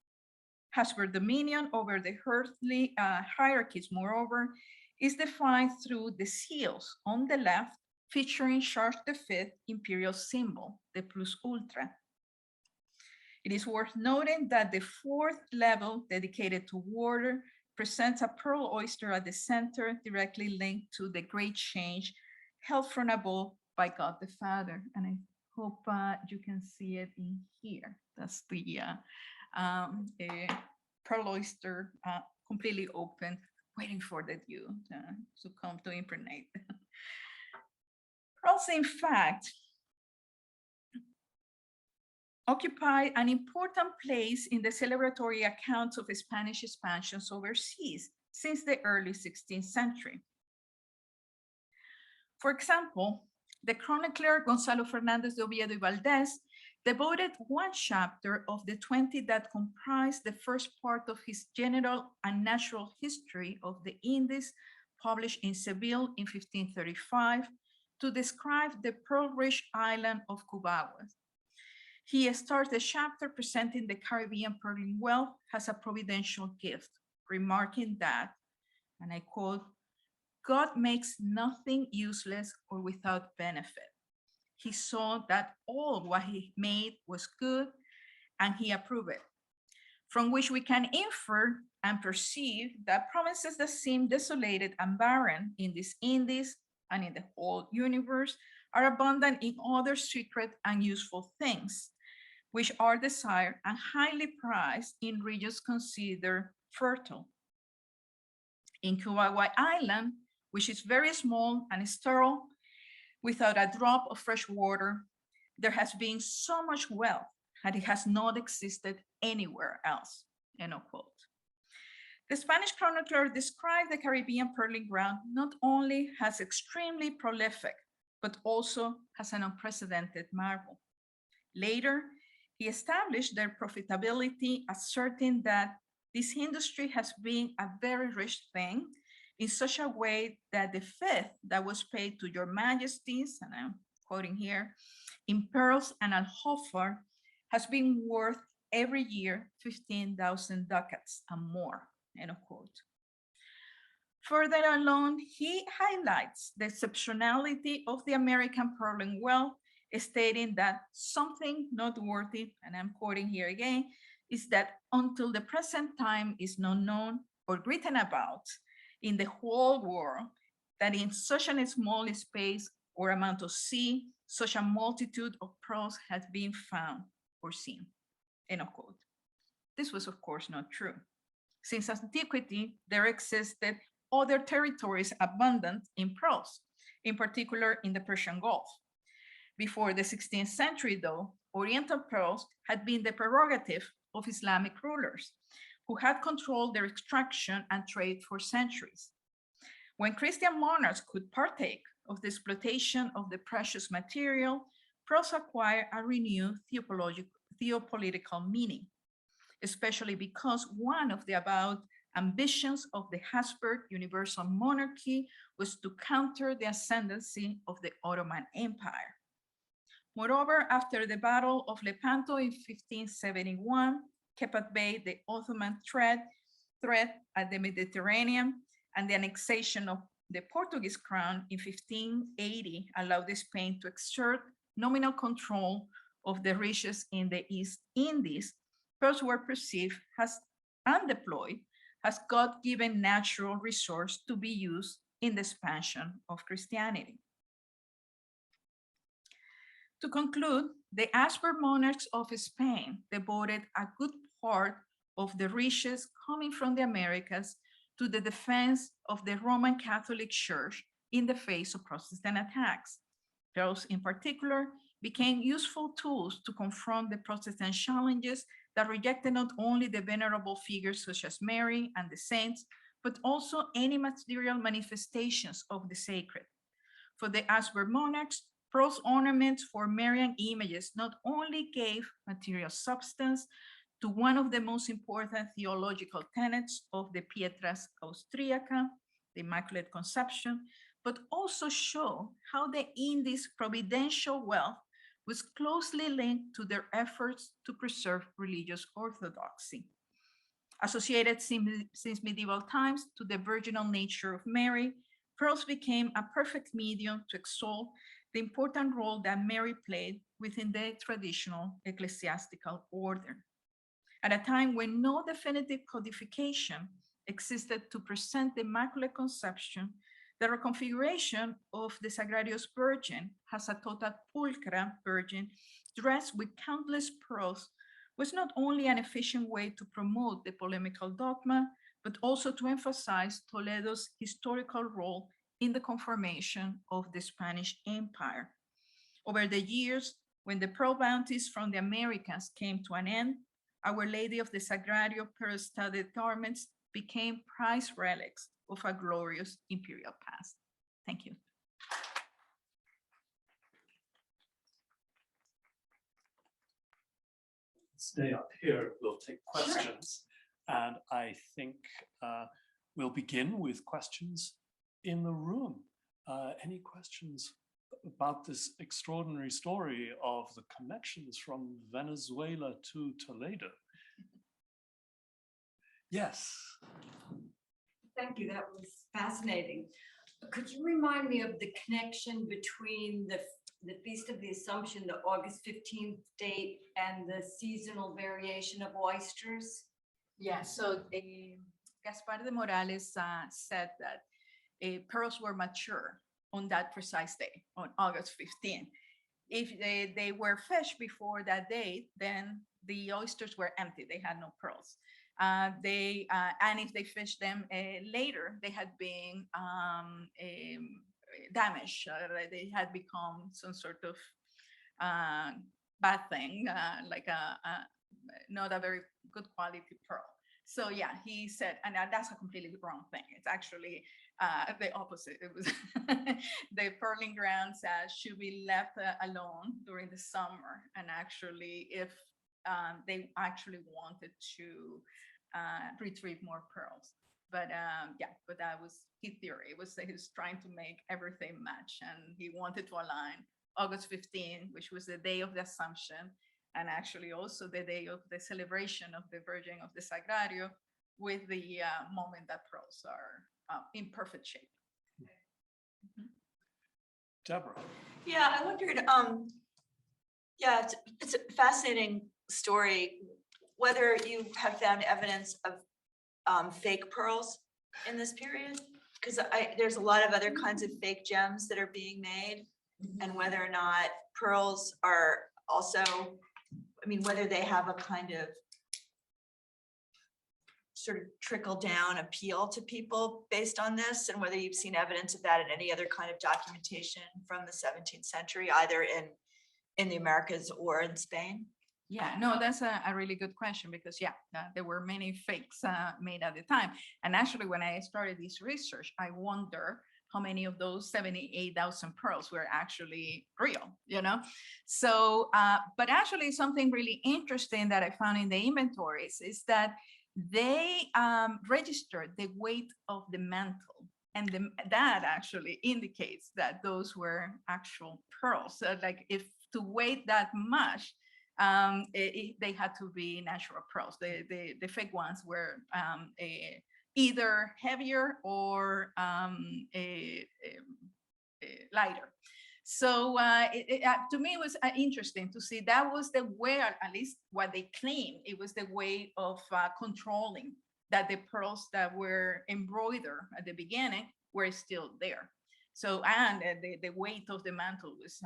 Habsburg dominion over the earthly hierarchies, moreover, is defined through the seals on the left, featuring Charles V imperial symbol, the plus ultra. It is worth noting that the fourth level, dedicated to water, presents a pearl oyster at the center, directly linked to the great change held from above by God the Father. And I hope you can see it in here. That's the pearl oyster completely open, waiting for the dew to come to impregnate. Pearls, in fact, occupy an important place in the celebratory accounts of Spanish expansions overseas since the early 16th century. For example, the chronicler Gonzalo Fernández de Oviedo y Valdés devoted one chapter of the 20 that comprised the first part of his general and natural history of the Indies, published in Seville in 1535, to describe the pearl-rich island of Cubaguas. He starts the chapter presenting the Caribbean pearling wealth as a providential gift, remarking that, and I quote, "God makes nothing useless or without benefit. He saw that all what he made was good, and he approved it, from which we can infer and perceive that provinces that seem desolated and barren in these Indies and in the whole universe are abundant in other secret and useful things, which are desired and highly prized in regions considered fertile. In Cubaguay Island, which is very small and sterile, without a drop of fresh water, there has been so much wealth that it has not existed anywhere else," end of quote. The Spanish chronicler described the Caribbean pearling ground not only as extremely prolific, but also as an unprecedented marvel. Later, he established their profitability, asserting that this industry has been a very rich thing in such a way that the fifth that was paid to your majesties, and I'm quoting here, in pearls and alhofar has been worth every year 15,000 ducats and more, end of quote. Further along, he highlights the exceptionality of the American pearling wealth, stating that something noteworthy, and I'm quoting here again, is that until the present time is not known or written about in the whole world, that in such a small space or amount of sea, such a multitude of pearls has been found or seen, end of quote. This was, of course, not true. Since antiquity, there existed other territories abundant in pearls, in particular in the Persian Gulf. Before the 16th century, though, Oriental pearls had been the prerogative of Islamic rulers, who had controlled their extraction and trade for centuries. When Christian monarchs could partake of the exploitation of the precious material, pearls acquired a renewed theopolitical meaning, especially because one of the avowed ambitions of the Habsburg universal monarchy was to counter the ascendancy of the Ottoman Empire. Moreover, after the Battle of Lepanto in 1571, kept at bay the Ottoman threat at the Mediterranean, and the annexation of the Portuguese crown in 1580 allowed Spain to exert nominal control of the riches in the East Indies. Pearls were perceived as undeployed as God-given natural resource to be used in the expansion of Christianity. To conclude, the Habsburg monarchs of Spain devoted a good part of the riches coming from the Americas to the defense of the Roman Catholic Church in the face of Protestant attacks. Pearls, in particular, became useful tools to confront the Protestant challenges that rejected not only the venerable figures such as Mary and the saints, but also any material manifestations of the sacred. For the Habsburg monarchs, Pearls ornaments for Marian images not only gave material substance to one of the most important theological tenets of the Pietras Austriaca, the Immaculate Conception, but also show how the Indies' providential wealth was closely linked to their efforts to preserve religious orthodoxy. Associated since medieval times to the virginal nature of Mary, pearls became a perfect medium to exalt the important role that Mary played within the traditional ecclesiastical order. At a time when no definitive codification existed to present the Immaculate Conception, the reconfiguration of the Sagrario's Virgin as a total pulchra Virgin dressed with countless pearls was not only an efficient way to promote the polemical dogma, but also to emphasize Toledo's historical role in the conformation of the Spanish Empire. Over the years, when the pearl bounties from the Americas came to an end, Our Lady of the Sagrario pearl-studded garments became prized relics of a glorious imperial past. Thank you. Stay up here, we'll take questions. Sure. And I think we'll begin with questions in the room. Any questions about this extraordinary story of the connections from Venezuela to Toledo? Yes. Thank you, that was fascinating. Could you remind me of the connection between the Feast of the Assumption, the August 15th date, and the seasonal variation of oysters? Yeah, so Gaspar de Morales said that pearls were mature on that precise day, on August 15th. If they were fished before that date, then the oysters were empty, they had no pearls. And if they fished them later, they had been damaged. They had become some sort of bad thing, like not a very good quality pearl. So yeah, he said, and that's a completely wrong thing. It's actually the opposite. It was the pearling grounds should be left alone during the summer. And actually, if they actually wanted to retrieve more pearls. But yeah, but that was his theory. It was he was trying to make everything match, and he wanted to align August 15, which was the day of the Assumption, and actually also the day of the celebration of the Virgin of the Sagrario, with the moment that pearls are in perfect shape. Mm-hmm. Deborah. Yeah, I wondered, yeah, it's a fascinating story, whether you have found evidence of fake pearls in this period, because there's a lot of other kinds of fake gems that are being made, and whether or not pearls are also, I mean, whether they have a kind of sort of trickle down appeal to people based on this, and whether you've seen evidence of that in any other kind of documentation from the 17th century, either in the Americas or in Spain. Yeah, no, that's a really good question, because yeah, there were many fakes made at the time. And actually, when I started this research, I wonder how many of those 78,000 pearls were actually real, you know? So, but actually something really interesting that I found in the inventories is that they registered the weight of the mantle. And that actually indicates that those were actual pearls. So like if to weight that much, they had to be natural pearls. The fake ones were either heavier or lighter. So to me, it was interesting to see that was the way, at least what they claim, it was the way of controlling that the pearls that were embroidered at the beginning were still there. So, and the weight of the mantle was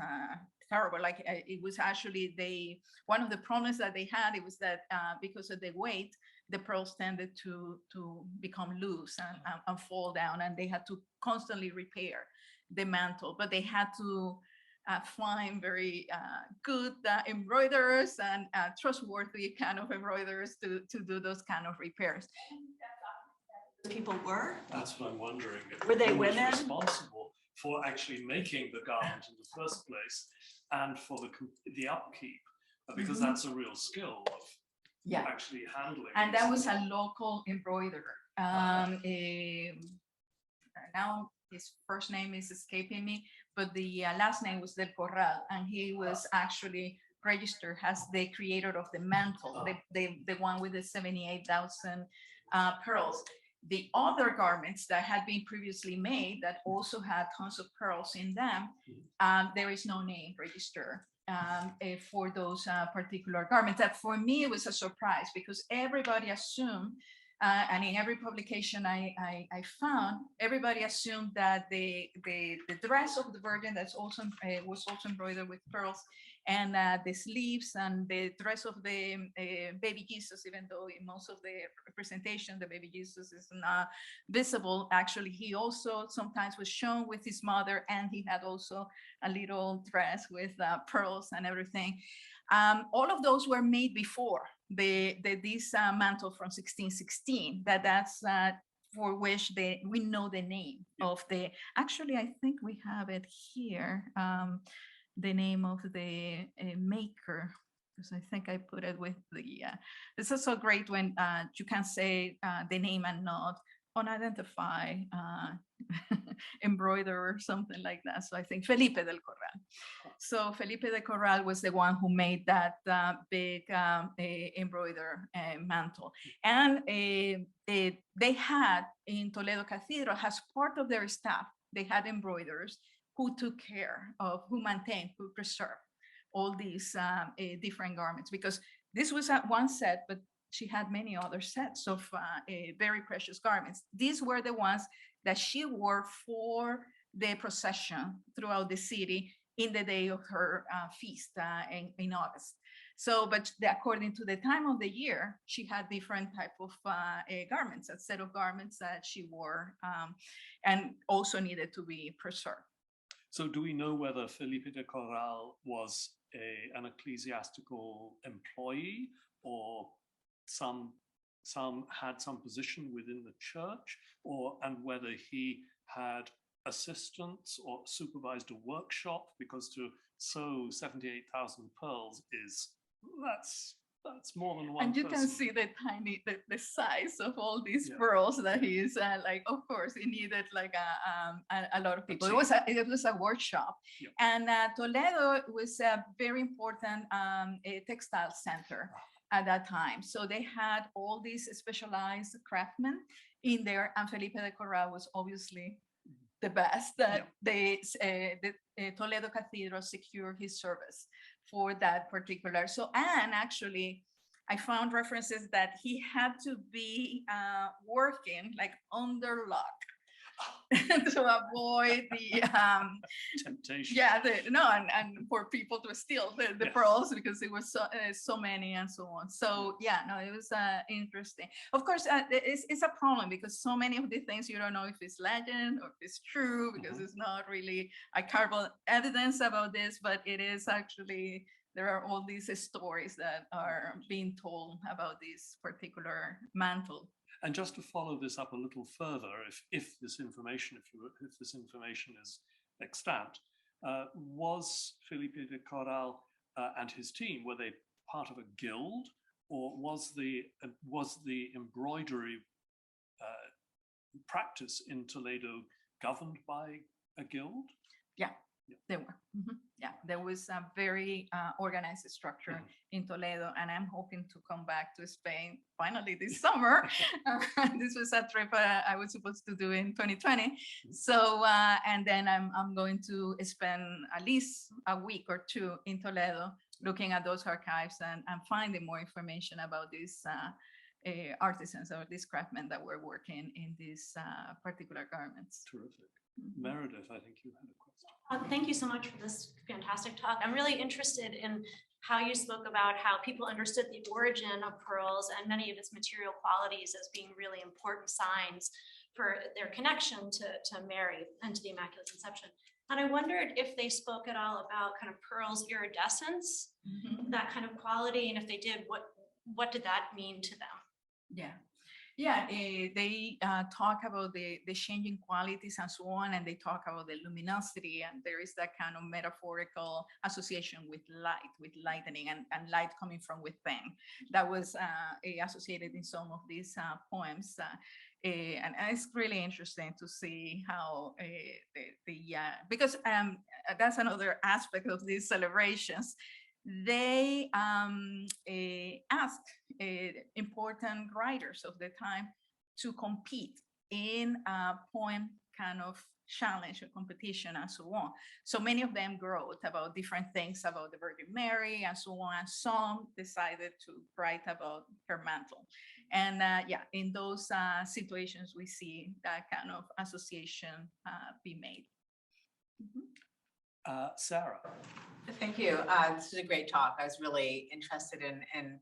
terrible. Like it was actually one of the problems that they had, it was that because of the weight, the pearls tended to become loose and fall down, and they had to constantly repair the mantle, but they had to find very good embroiderers and trustworthy kind of embroiderers to do those kind of repairs. People were? That's what I'm wondering. Were they Who was women? responsible? for actually making the garment in the first place, and for the upkeep, because that's a real skill of actually handling. And that was a local embroiderer. Now his first name is escaping me, but the last name was Del Corral, and he was actually registered as the creator of the mantle, the one with the 78,000 pearls. The other garments that had been previously made that also had tons of pearls in them, there is no name registered for those particular garments. That for me, it was a surprise because everybody assumed, and in every publication I found, everybody assumed that the dress of the Virgin that's also was also embroidered with pearls, and the sleeves and the dress of the baby Jesus, even though in most of the representation the baby Jesus is not visible, actually he also sometimes was shown with his mother, and he had also a little dress with pearls and everything. All of those were made before this mantle from 1616. That's for which we know the name of the. Actually, I think we have it here. The name of the maker, because I think I put it with the. This is so great when you can say the name and not unidentified embroiderer or something like that. So I think Felipe del Corral. So Felipe del Corral was the one who made that big embroider mantle. And they had in Toledo Cathedral, as part of their staff, they had embroiderers who took care of, who maintained, who preserved all these different garments, because this was one set, but she had many other sets of very precious garments. These were the ones that she wore for the procession throughout the city in the day of her feast in August. So, but according to the time of the year, she had different type of garments, a set of garments that she wore and also needed to be preserved. So do we know whether Felipe de Corral was an ecclesiastical employee, or had some position within the church, and whether he had assistants or supervised a workshop? Because to sew 78,000 pearls that's more than one. And you person. can see the tiny, the size of all these pearls that he's like, of course, he needed like a lot of people. It was a workshop. And Toledo was a very important textile center at that time. So they had all these specialized craftsmen in there, and Felipe de Corral was obviously the best. That the Toledo Cathedral secured his service for that particular. So, and actually, I found references that he had to be working like under lock to avoid the temptation. And for people to steal the pearls, because it was so many and so on. So it was interesting. Of course, it's a problem, because so many of the things you don't know if it's legend or if it's true, because it's not really archival evidence about this, but it is actually, there are all these stories that are being told about this particular mantle. And just to follow this up a little further, if this information is extant, was Felipe de Corral and his team, were they part of a guild, or was the embroidery practice in Toledo governed by a guild? They were. There was a very organized structure in Toledo, and I'm hoping to come back to Spain finally this summer. This was a trip I was supposed to do in 2020. So, and then I'm going to spend at least a week or two in Toledo looking at those archives and finding more information about these artisans or these craftsmen that were working in these particular garments. Terrific. Meredith, I think you had a question. Thank you so much for this fantastic talk. I'm really interested in how you spoke about how people understood the origin of pearls and many of its material qualities as being really important signs for their connection to Mary and to the Immaculate Conception. And I wondered if they spoke at all about kind of pearls iridescence, that kind of quality, and if they did, what did that mean to them? Yeah, they talk about the changing qualities and so on, and they talk about the luminosity, and there is that kind of metaphorical association with light, with lightning, and light coming from within. That was associated in some of these poems. And it's really interesting to see how because that's another aspect of these celebrations. They asked important writers of the time to compete in a poem kind of challenge or competition and so on. So many of them wrote about different things about the Virgin Mary and so on. And some decided to write about her mantle. And yeah, in those situations, we see that kind of association be made. Sarah. Thank you. This is a great talk. I was really interested in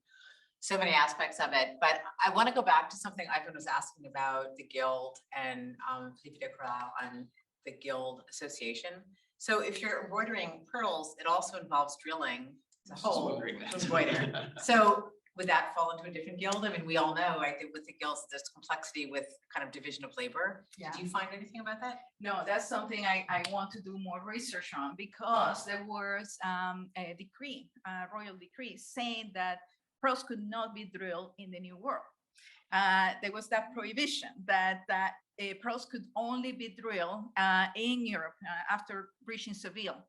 so many aspects of it, but I want to go back to something Ivan was asking about the Guild and Philippe de Corral and the Guild Association. So if you're embroidering pearls, it also involves drilling the hole to embroider. So would that fall into a different guild? I mean, we all know, right, that with the guilds, there's complexity with kind of division of labor. Yeah. Do you find anything about that? No, that's something I want to do more research on, because there was a decree, a royal decree, saying that pearls could not be drilled in the New World. There was that prohibition that pearls could only be drilled in Europe after reaching Seville.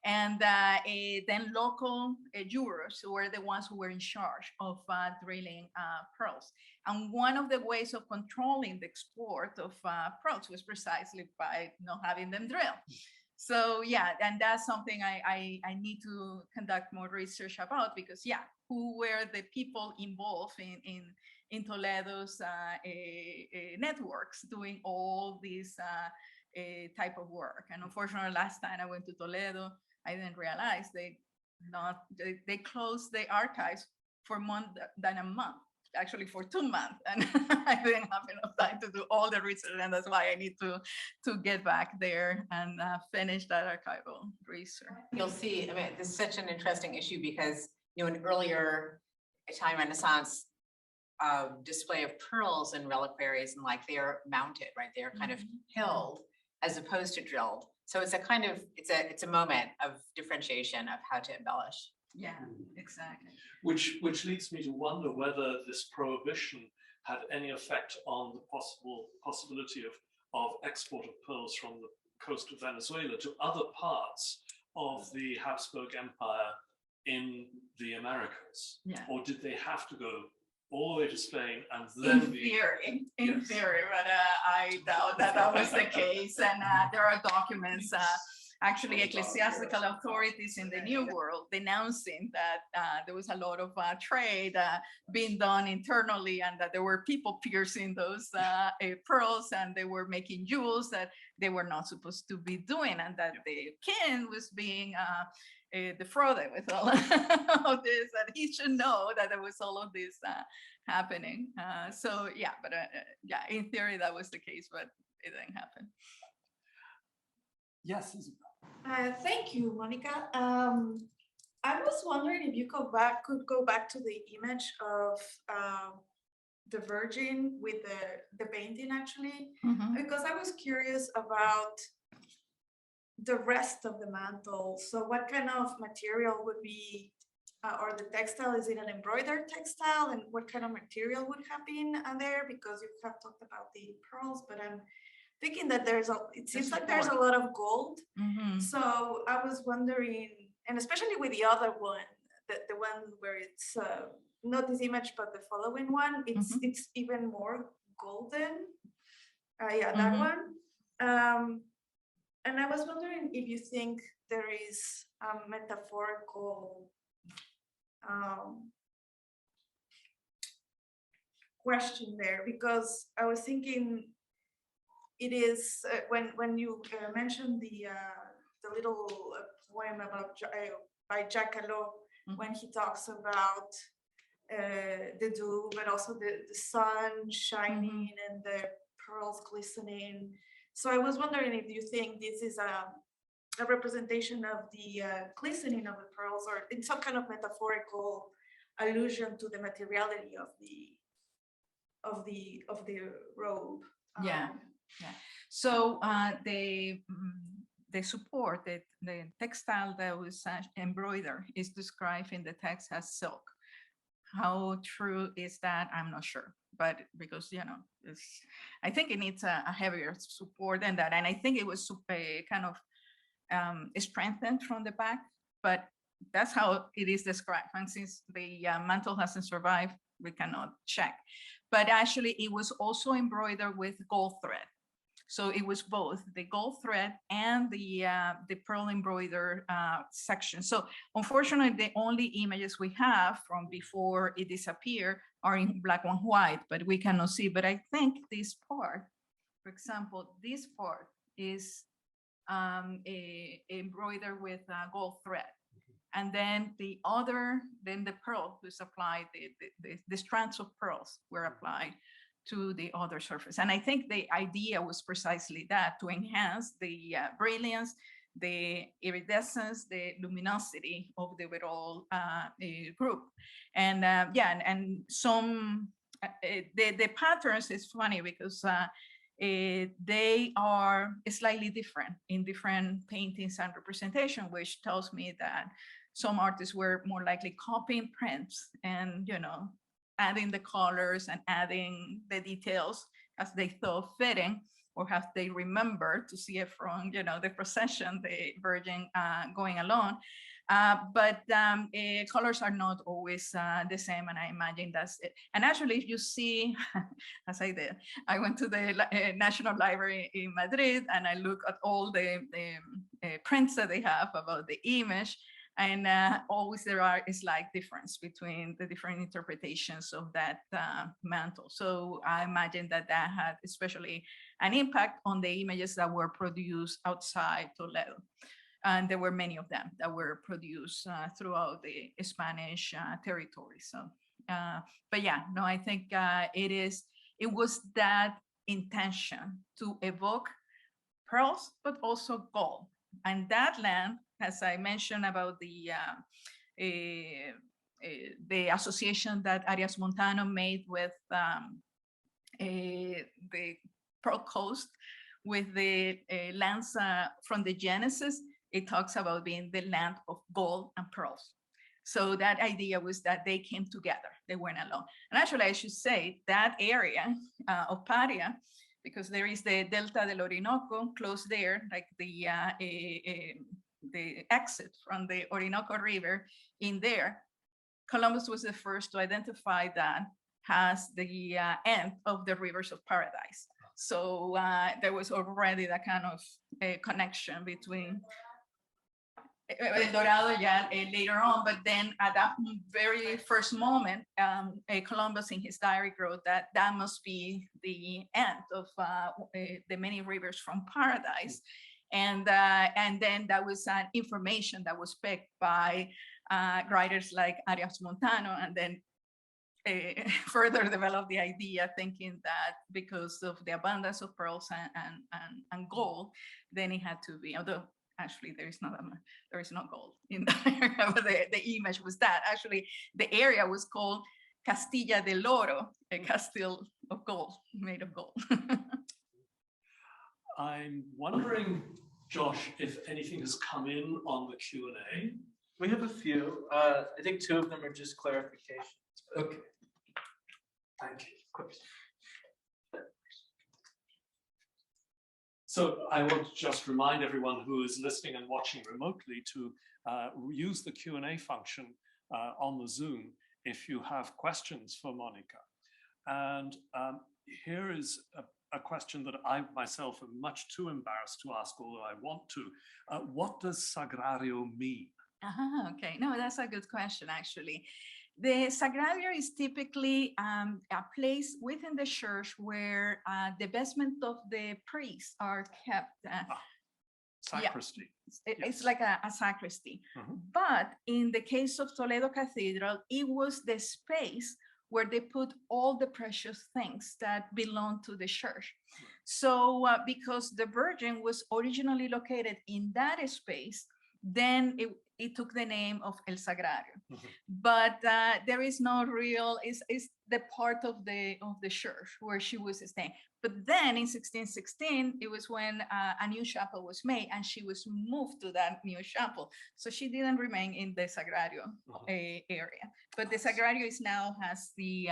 And then local jurors were the ones who were in charge of drilling pearls. And one of the ways of controlling the export of pearls was precisely by not having them drilled. So yeah, and that's something I need to conduct more research about, because yeah, who were the people involved in Toledo's networks doing all these type of work. And unfortunately, last time I went to Toledo, I didn't realize they closed the archives for more than a month, actually for 2 months, and I didn't have enough time to do all the research, and that's why I need to get back there and finish that archival research. You'll see, I mean, this is such an interesting issue because, you know, an earlier Italian Renaissance display of pearls and reliquaries, and like they're mounted, right? They're kind of held as opposed to drilled. So it's a kind of, it's a moment of differentiation of how to embellish. Yeah, exactly. Which leads me to wonder whether this prohibition had any effect on the possibility of export of pearls from the coast of Venezuela to other parts of the Habsburg Empire in the Americas. Yeah. Or did they have to go all the way to Spain and then in theory, but I doubt that was the case. And there are documents, actually ecclesiastical authorities in the New World denouncing that there was a lot of trade being done internally, and that there were people piercing those pearls, and they were making jewels that they were not supposed to be doing, and that the king was being defrauded with all of this, and he should know that there was all of this happening. So yeah, but yeah, in theory that was the case, but it didn't happen. Yes. Thank you, Monica. I was wondering if you could go back to the image of the Virgin with the painting, actually, because I was curious about the rest of the mantle. So what kind of material would be, or the textile, is it an embroidered textile, and what kind of material would have been there? Because you have talked about the pearls, but I'm thinking that it seems like there's a lot of gold. So I was wondering, and especially with the other one, the one where it's not this image, but the following one, it's even more golden. Yeah, that one. And I was wondering if you think there is a metaphorical question there, because I was thinking it is when you mentioned the little poem about by Jacques Callot, when he talks about the dew, but also the sun shining and the pearls glistening. So I was wondering if you think this is a representation of the glistening of the pearls, or in some kind of metaphorical allusion to the materiality of of the robe. Yeah. Um, So the support, the textile that was embroidered is described in the text as silk. How true is that? I'm not sure, but because, I think it needs a heavier support than that. And I think it was kind of strengthened from the back, but that's how it is described. And since the mantle hasn't survived, we cannot check. But actually it was also embroidered with gold thread. So it was both the gold thread and the pearl embroidered section. So unfortunately, the only images we have from before it disappeared are in black and white, but we cannot see. But I think this part, for example, this part is embroidered with gold thread. And then the pearl was applied, the strands of pearls were applied to the other surface. And I think the idea was precisely that, to enhance the brilliance, the iridescence, the luminosity of the overall group. And and some, the patterns is funny because they are slightly different in different paintings and representation, which tells me that some artists were more likely copying prints and, adding the colors and adding the details as they thought fitting, or as they remember to see it from, the procession, the Virgin going along. But colors are not always the same, and I imagine that's it. And actually, if you see, as I did, I went to the National Library in Madrid, and I look at all the prints that they have about the image, and always there are a slight difference between the different interpretations of that mantle. So I imagine that had especially an impact on the images that were produced outside Toledo. And there were many of them that were produced throughout the Spanish territory. So, but yeah, no, I think it was that intention to evoke pearls, but also gold. And that land, as I mentioned about the association that Arias Montano made with the Pearl Coast, with the lands from the Genesis, it talks about being the land of gold and pearls. So that idea was that they came together, they went along. And actually, I should say that area of Paria, because there is the Delta del Orinoco close there, like the exit from the Orinoco River in there. Columbus was the first to identify that as the end of the rivers of paradise. So there was already that kind of connection between El Dorado later on, but then at that very first moment, Columbus in his diary wrote that must be the end of the many rivers from paradise. And then that was information that was picked by writers like Arias Montano, and then further developed the idea, thinking that because of the abundance of pearls and gold, then it had to be, although actually there is no gold in there, but the image was that. Actually, the area was called Castilla del Oro, a castle of gold, made of gold. I'm wondering, Josh, if anything has come in on the Q&A. We have a few. I think two of them are just clarifications. Okay. Thank you. Of course. So I want to just remind everyone who is listening and watching remotely to use the Q&A function on the Zoom if you have questions for Monica. And here is a question that I myself am much too embarrassed to ask, although I want to. What does Sagrario mean? Okay, no, that's a good question, actually. The Sagrario is typically a place within the church where the vestment of the priests are kept. Sacristy. Yeah, it's like a sacristy. But in the case of Toledo Cathedral, it was the space where they put all the precious things that belong to the church. So because the Virgin was originally located in that space, then it took the name of El Sagrario. Mhm. But there is no real, it's the part of the church where she was staying. But then in 1616, it was when a new chapel was made and she was moved to that new chapel. So she didn't remain in the Sagrario area. But the Sagrario is now has the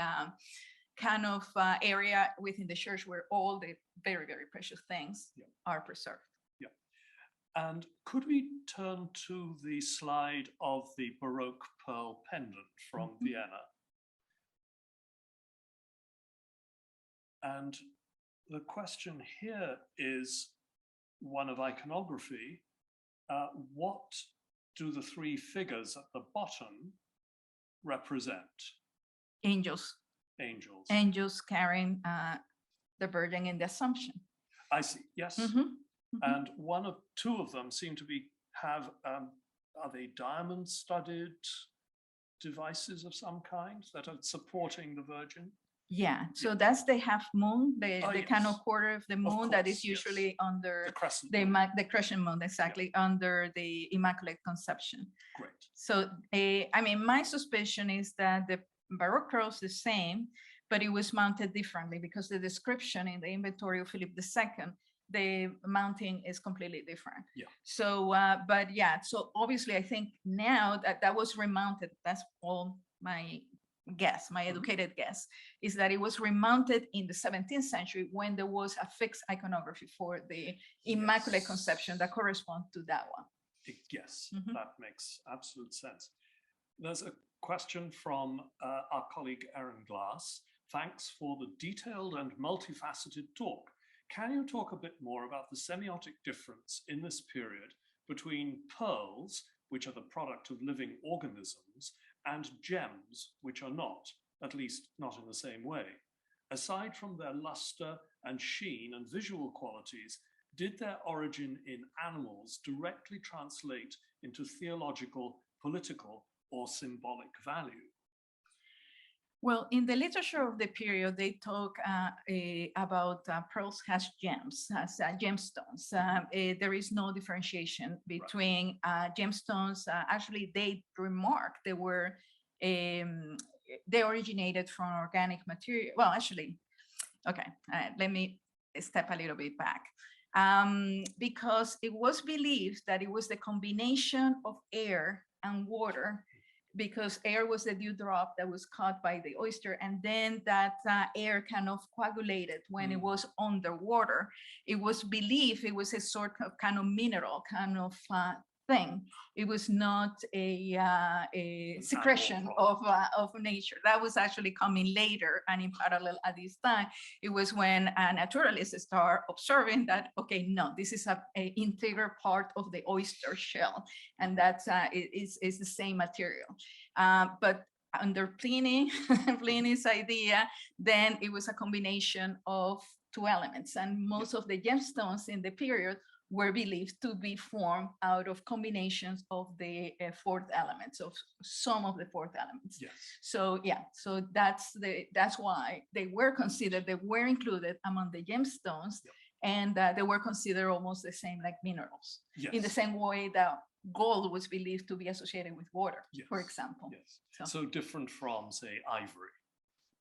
kind of area within the church where all the very, very precious things are preserved. And could we turn to the slide of the Baroque pearl pendant from Vienna? And the question here is one of iconography. What do the three figures at the bottom represent? Angels. Angels. Angels carrying the Virgin in the Assumption. I see, yes. And two of them seem to have, are they diamond studded devices of some kind that are supporting the Virgin? Yeah, so that's the half moon, the kind of yes. quarter of the moon Of that course, is usually yes. under The crescent the, moon. the crescent moon, exactly, under the Immaculate Conception. Great. So, I mean, my suspicion is that the Baroque pearls is the same, but it was mounted differently because the description in the inventory of Philip II, the mounting is completely different. Yeah. So, but yeah, so obviously I think now that was remounted, that's all my guess, my educated guess, is that it was remounted in the 17th century when there was a fixed iconography for the Immaculate Conception that corresponds to that one. Yes, that makes absolute sense. There's a question from our colleague Erin Glass. Thanks for the detailed and multifaceted talk. Can you talk a bit more about the semiotic difference in this period between pearls, which are the product of living organisms, and gems, which are not, at least not in the same way? Aside from their luster and sheen and visual qualities, did their origin in animals directly translate into theological, political, or symbolic value? Well, in the literature of the period, they talk about pearls as gems, as gemstones. There is no differentiation between gemstones. Actually, they remark they were, they originated from organic material. Well, actually, okay, let me step a little bit back. Because it was believed that it was the combination of air and water, because air was the dewdrop that was caught by the oyster, and then that air kind of coagulated when it was underwater. It was believed it was a sort of kind of mineral kind of thing. It was not a secretion of nature. That was actually coming later, and in parallel at this time, it was when naturalists start observing that, okay, no, this is an integral part of the oyster shell, and that's is the same material. But under Pliny's idea, then it was a combination of two elements, and most of the gemstones in the period were believed to be formed out of combinations of the fourth elements, of some of the fourth elements. Yes. So yeah, so that's why they were considered, they were included among the gemstones, and they were considered almost the same like minerals. Yes. In the same way that gold was believed to be associated with water, for example. Yes. So different from, say, ivory.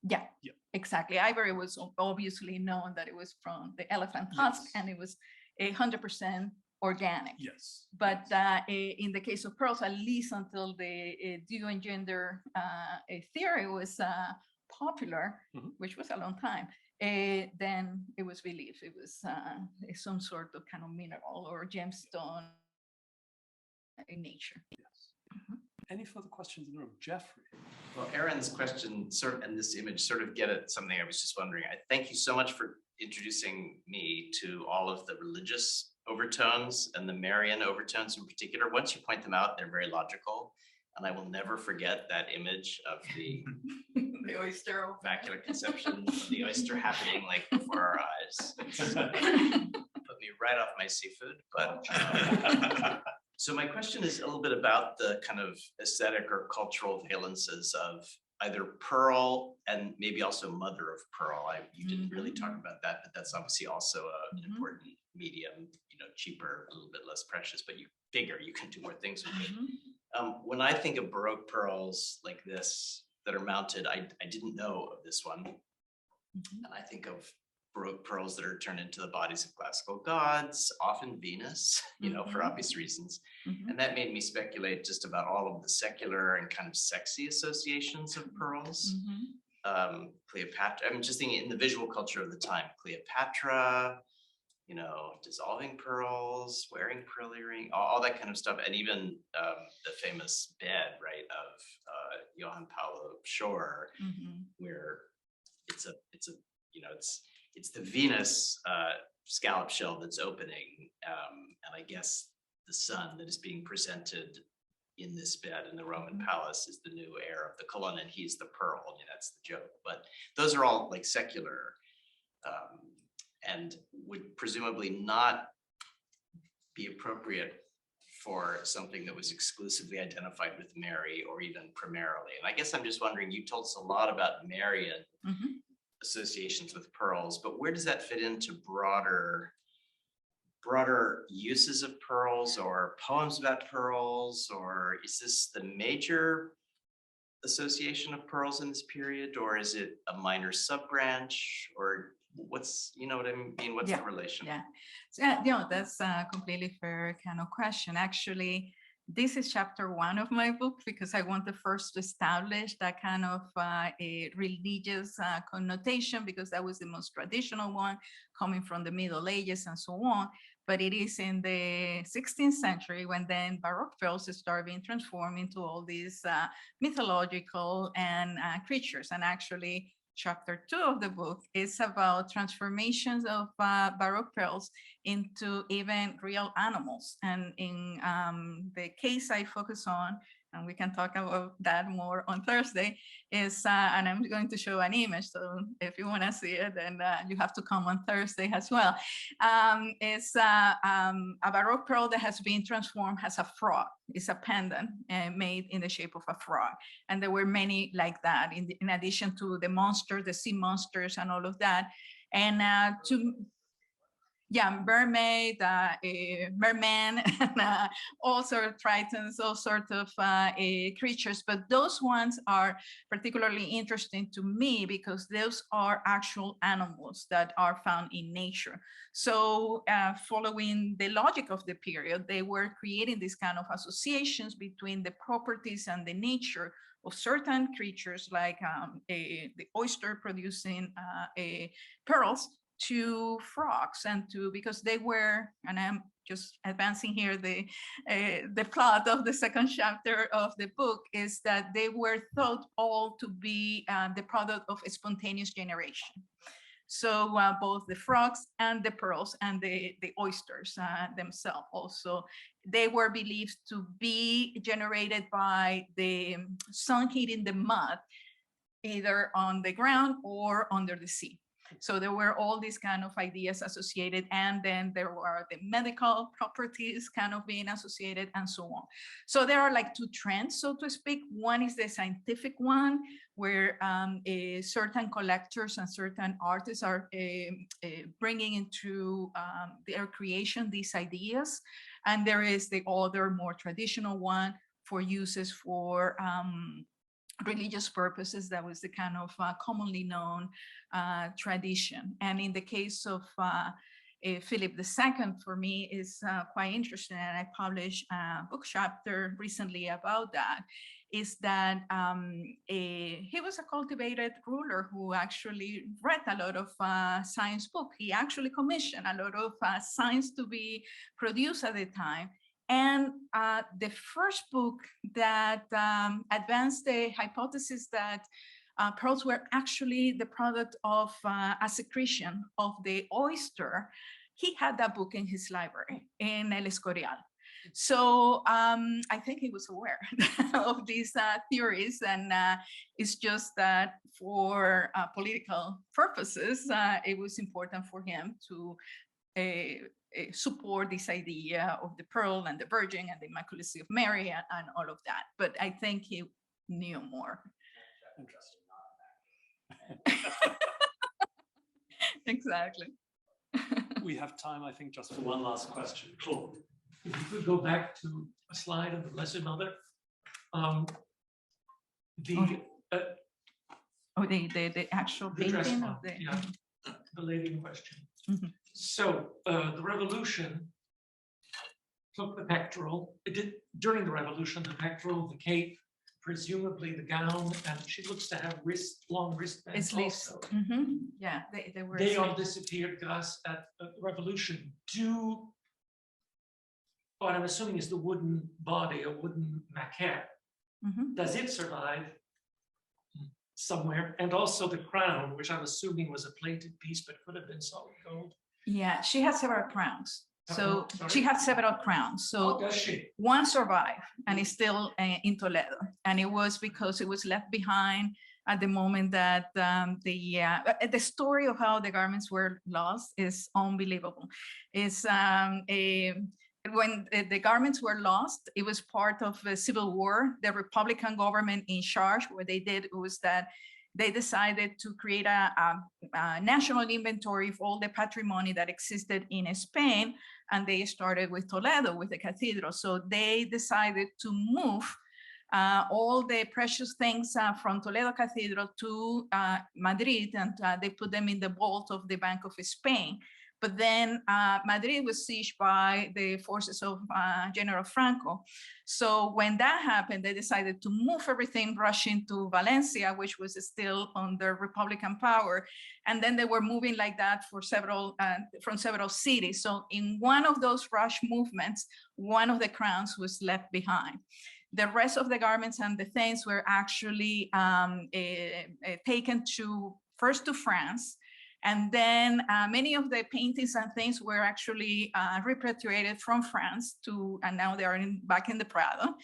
Yeah, exactly. Ivory was obviously known that it was from the elephant tusk, and it was 100% organic. Yes. But in the case of pearls, at least until the dew and gender theory was popular, which was a long time, then it was believed it was some sort of kind of mineral or gemstone in nature. Yes. Any further questions in the room? Jeffrey? Well, Erin's question and this image sort of get at something I was just wondering. I thank you so much for introducing me to all of the religious overtones and the Marian overtones in particular. Once you point them out, they're very logical. And I will never forget that image of the oyster Immaculate Conception, of the oyster happening like before our eyes. It's put me right off my seafood. But so my question is a little bit about the kind of aesthetic or cultural valences of either pearl and maybe also mother of pearl. You didn't really talk about that, but that's obviously also an important medium, cheaper, a little bit less precious, but bigger, you can do more things with it. Mhm. When I think of Baroque pearls like this that are mounted, I didn't know of this one. Mhm. And I think of Baroque pearls that are turned into the bodies of classical gods, often Venus, for Mhm. obvious reasons. Mhm. And that made me speculate just about all of the secular and kind of sexy associations of pearls. Mhm. Cleopatra, I'm just thinking in the visual culture of the time, Cleopatra, dissolving pearls, wearing pearl earring, all that kind of stuff. And even the famous bed, right, of Johann Paulo Schor, Mhm. where it's the Venus scallop shell that's opening, and I guess the sun that is being presented in this bed in the Roman palace is the new heir of the colonna, and he's the pearl. I mean, that's the joke. But those are all like secular, and would presumably not be appropriate for something that was exclusively identified with Mary or even primarily. And I guess I'm just wondering, you told us a lot about Marian Mhm. associations with pearls, but where does that fit into broader uses of pearls or poems about pearls? Or is this the major association of pearls in this period, or is it a minor sub-branch, or what's, what I mean? What's the relation? Yeah, so, that's a completely fair kind of question. Actually, this is chapter 1 of my book because I want to first establish that kind of a religious connotation, because that was the most traditional one coming from the Middle Ages and so on. But it is in the 16th century when then Baroque pearls start being transformed into all these mythological and creatures. And actually, chapter 2 of the book is about transformations of Baroque pearls into even real animals. And in the case I focus on, and we can talk about that more on Thursday, is, and I'm going to show an image, so if you want to see it, then you have to come on Thursday as well. It's a Baroque pearl that has been transformed as a frog. It's a pendant made in the shape of a frog. And there were many like that, in addition to the monster, the sea monsters and all of that. And mermaid, merman, and all sorts of tritons, all sorts of creatures. But those ones are particularly interesting to me because those are actual animals that are found in nature. So following the logic of the period, they were creating these kind of associations between the properties and the nature of certain creatures, like the oyster producing pearls, to frogs, and because they were, and I'm just advancing here, the plot of the second chapter of the book is that they were thought all to be the product of a spontaneous generation. So both the frogs and the pearls and the oysters themselves also, they were believed to be generated by the sun hitting the mud, either on the ground or under the sea. So there were all these kind of ideas associated, and then there were the medical properties kind of being associated and so on. So there are like two trends, so to speak. One is the scientific one, where certain collectors and certain artists are bringing into their creation these ideas. And there is the other, more traditional one for uses for religious purposes. That was the kind of commonly known tradition. And in the case of Philip II, for me, is quite interesting, and I published a book chapter recently about that, is that he was a cultivated ruler who actually read a lot of science books. He actually commissioned a lot of science to be produced at the time. And the first book that advanced the hypothesis that pearls were actually the product of a secretion of the oyster, he had that book in his library in El Escorial. So I think he was aware of these theories, and it's just that for political purposes, it was important for him to support this idea of the pearl and the Virgin and the Immaculacy of Mary and all of that. But I think he knew more. Exactly. we have time, I think, just for one last question. Cool. If you could go back to a slide of the Blessed Mother. The The actual the dress painting one, of the. yeah, the lady in question. Mhm. So the revolution took the pectoral. It did during the revolution, the pectoral, the cape, presumably the gown, and she looks to have long wristbands Sleeves. also. Yeah, they were. They all sleeves. disappeared, Gus, at the revolution. What I'm assuming is the wooden body, a wooden maquette. Mhm. Does it survive somewhere? And also the crown, which I'm assuming was a plated piece, but could have been solid gold. Yeah, she has several crowns. So Sorry? she has several crowns. So Oh, does she? one survived and is still in Toledo. And it was because it was left behind at the moment that the story of how the garments were lost is unbelievable. It's when the garments were lost, it was part of the Civil War. The Republican government in charge, what they did was that they decided to create a national inventory of all the patrimony that existed in Spain. And they started with Toledo, with the cathedral. So they decided to move all the precious things from Toledo Cathedral to Madrid, and they put them in the vault of the Bank of Spain. But then Madrid was sieged by the forces of General Franco. So when that happened, they decided to move everything, rushing to Valencia, which was still under Republican power. And then they were moving like that for from several cities. So in one of those rush movements, one of the crowns was left behind. The rest of the garments and the things were actually taken first to France. And then many of the paintings and things were actually repatriated from France and now they are back in the Prado.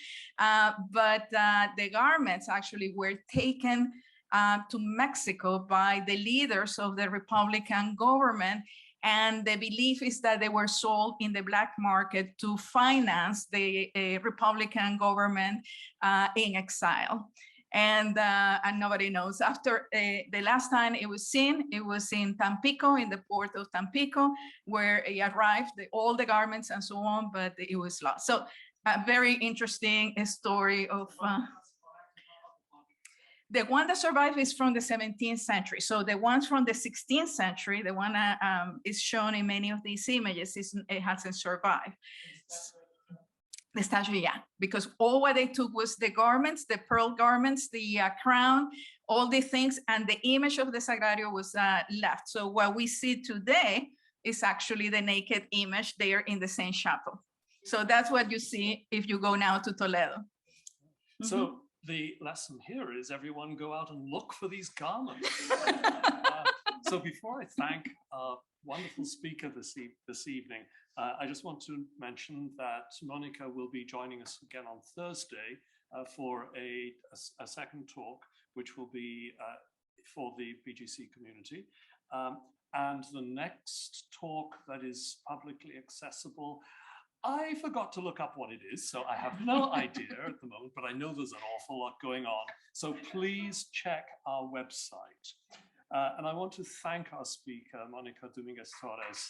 But the garments actually were taken to Mexico by the leaders of the Republican government. And the belief is that they were sold in the black market to finance the Republican government in exile. And nobody knows. After the last time it was in Tampico, in the port of Tampico, where it arrived, all the garments and so on, but it was lost. So a very interesting story of. The one that survived is from the 17th century. So the ones from the 16th century, the one that is shown in many of these images, it hasn't survived. The statue, yeah, because all what they took was the garments, the pearl garments, the crown, all the things, and the image of the Sagrario was left. So what we see today is actually the naked image there in the same chapel. So that's what you see if you go now to Toledo. So the lesson here is everyone go out and look for these garments. So before I thank our wonderful speaker this evening, I just want to mention that Monica will be joining us again on Thursday for a second talk, which will be for the BGC community. And the next talk that is publicly accessible, I forgot to look up what it is, so I have no idea at the moment, but I know there's an awful lot going on. So please check our website. And I want to thank our speaker, Mónica Domínguez Torres.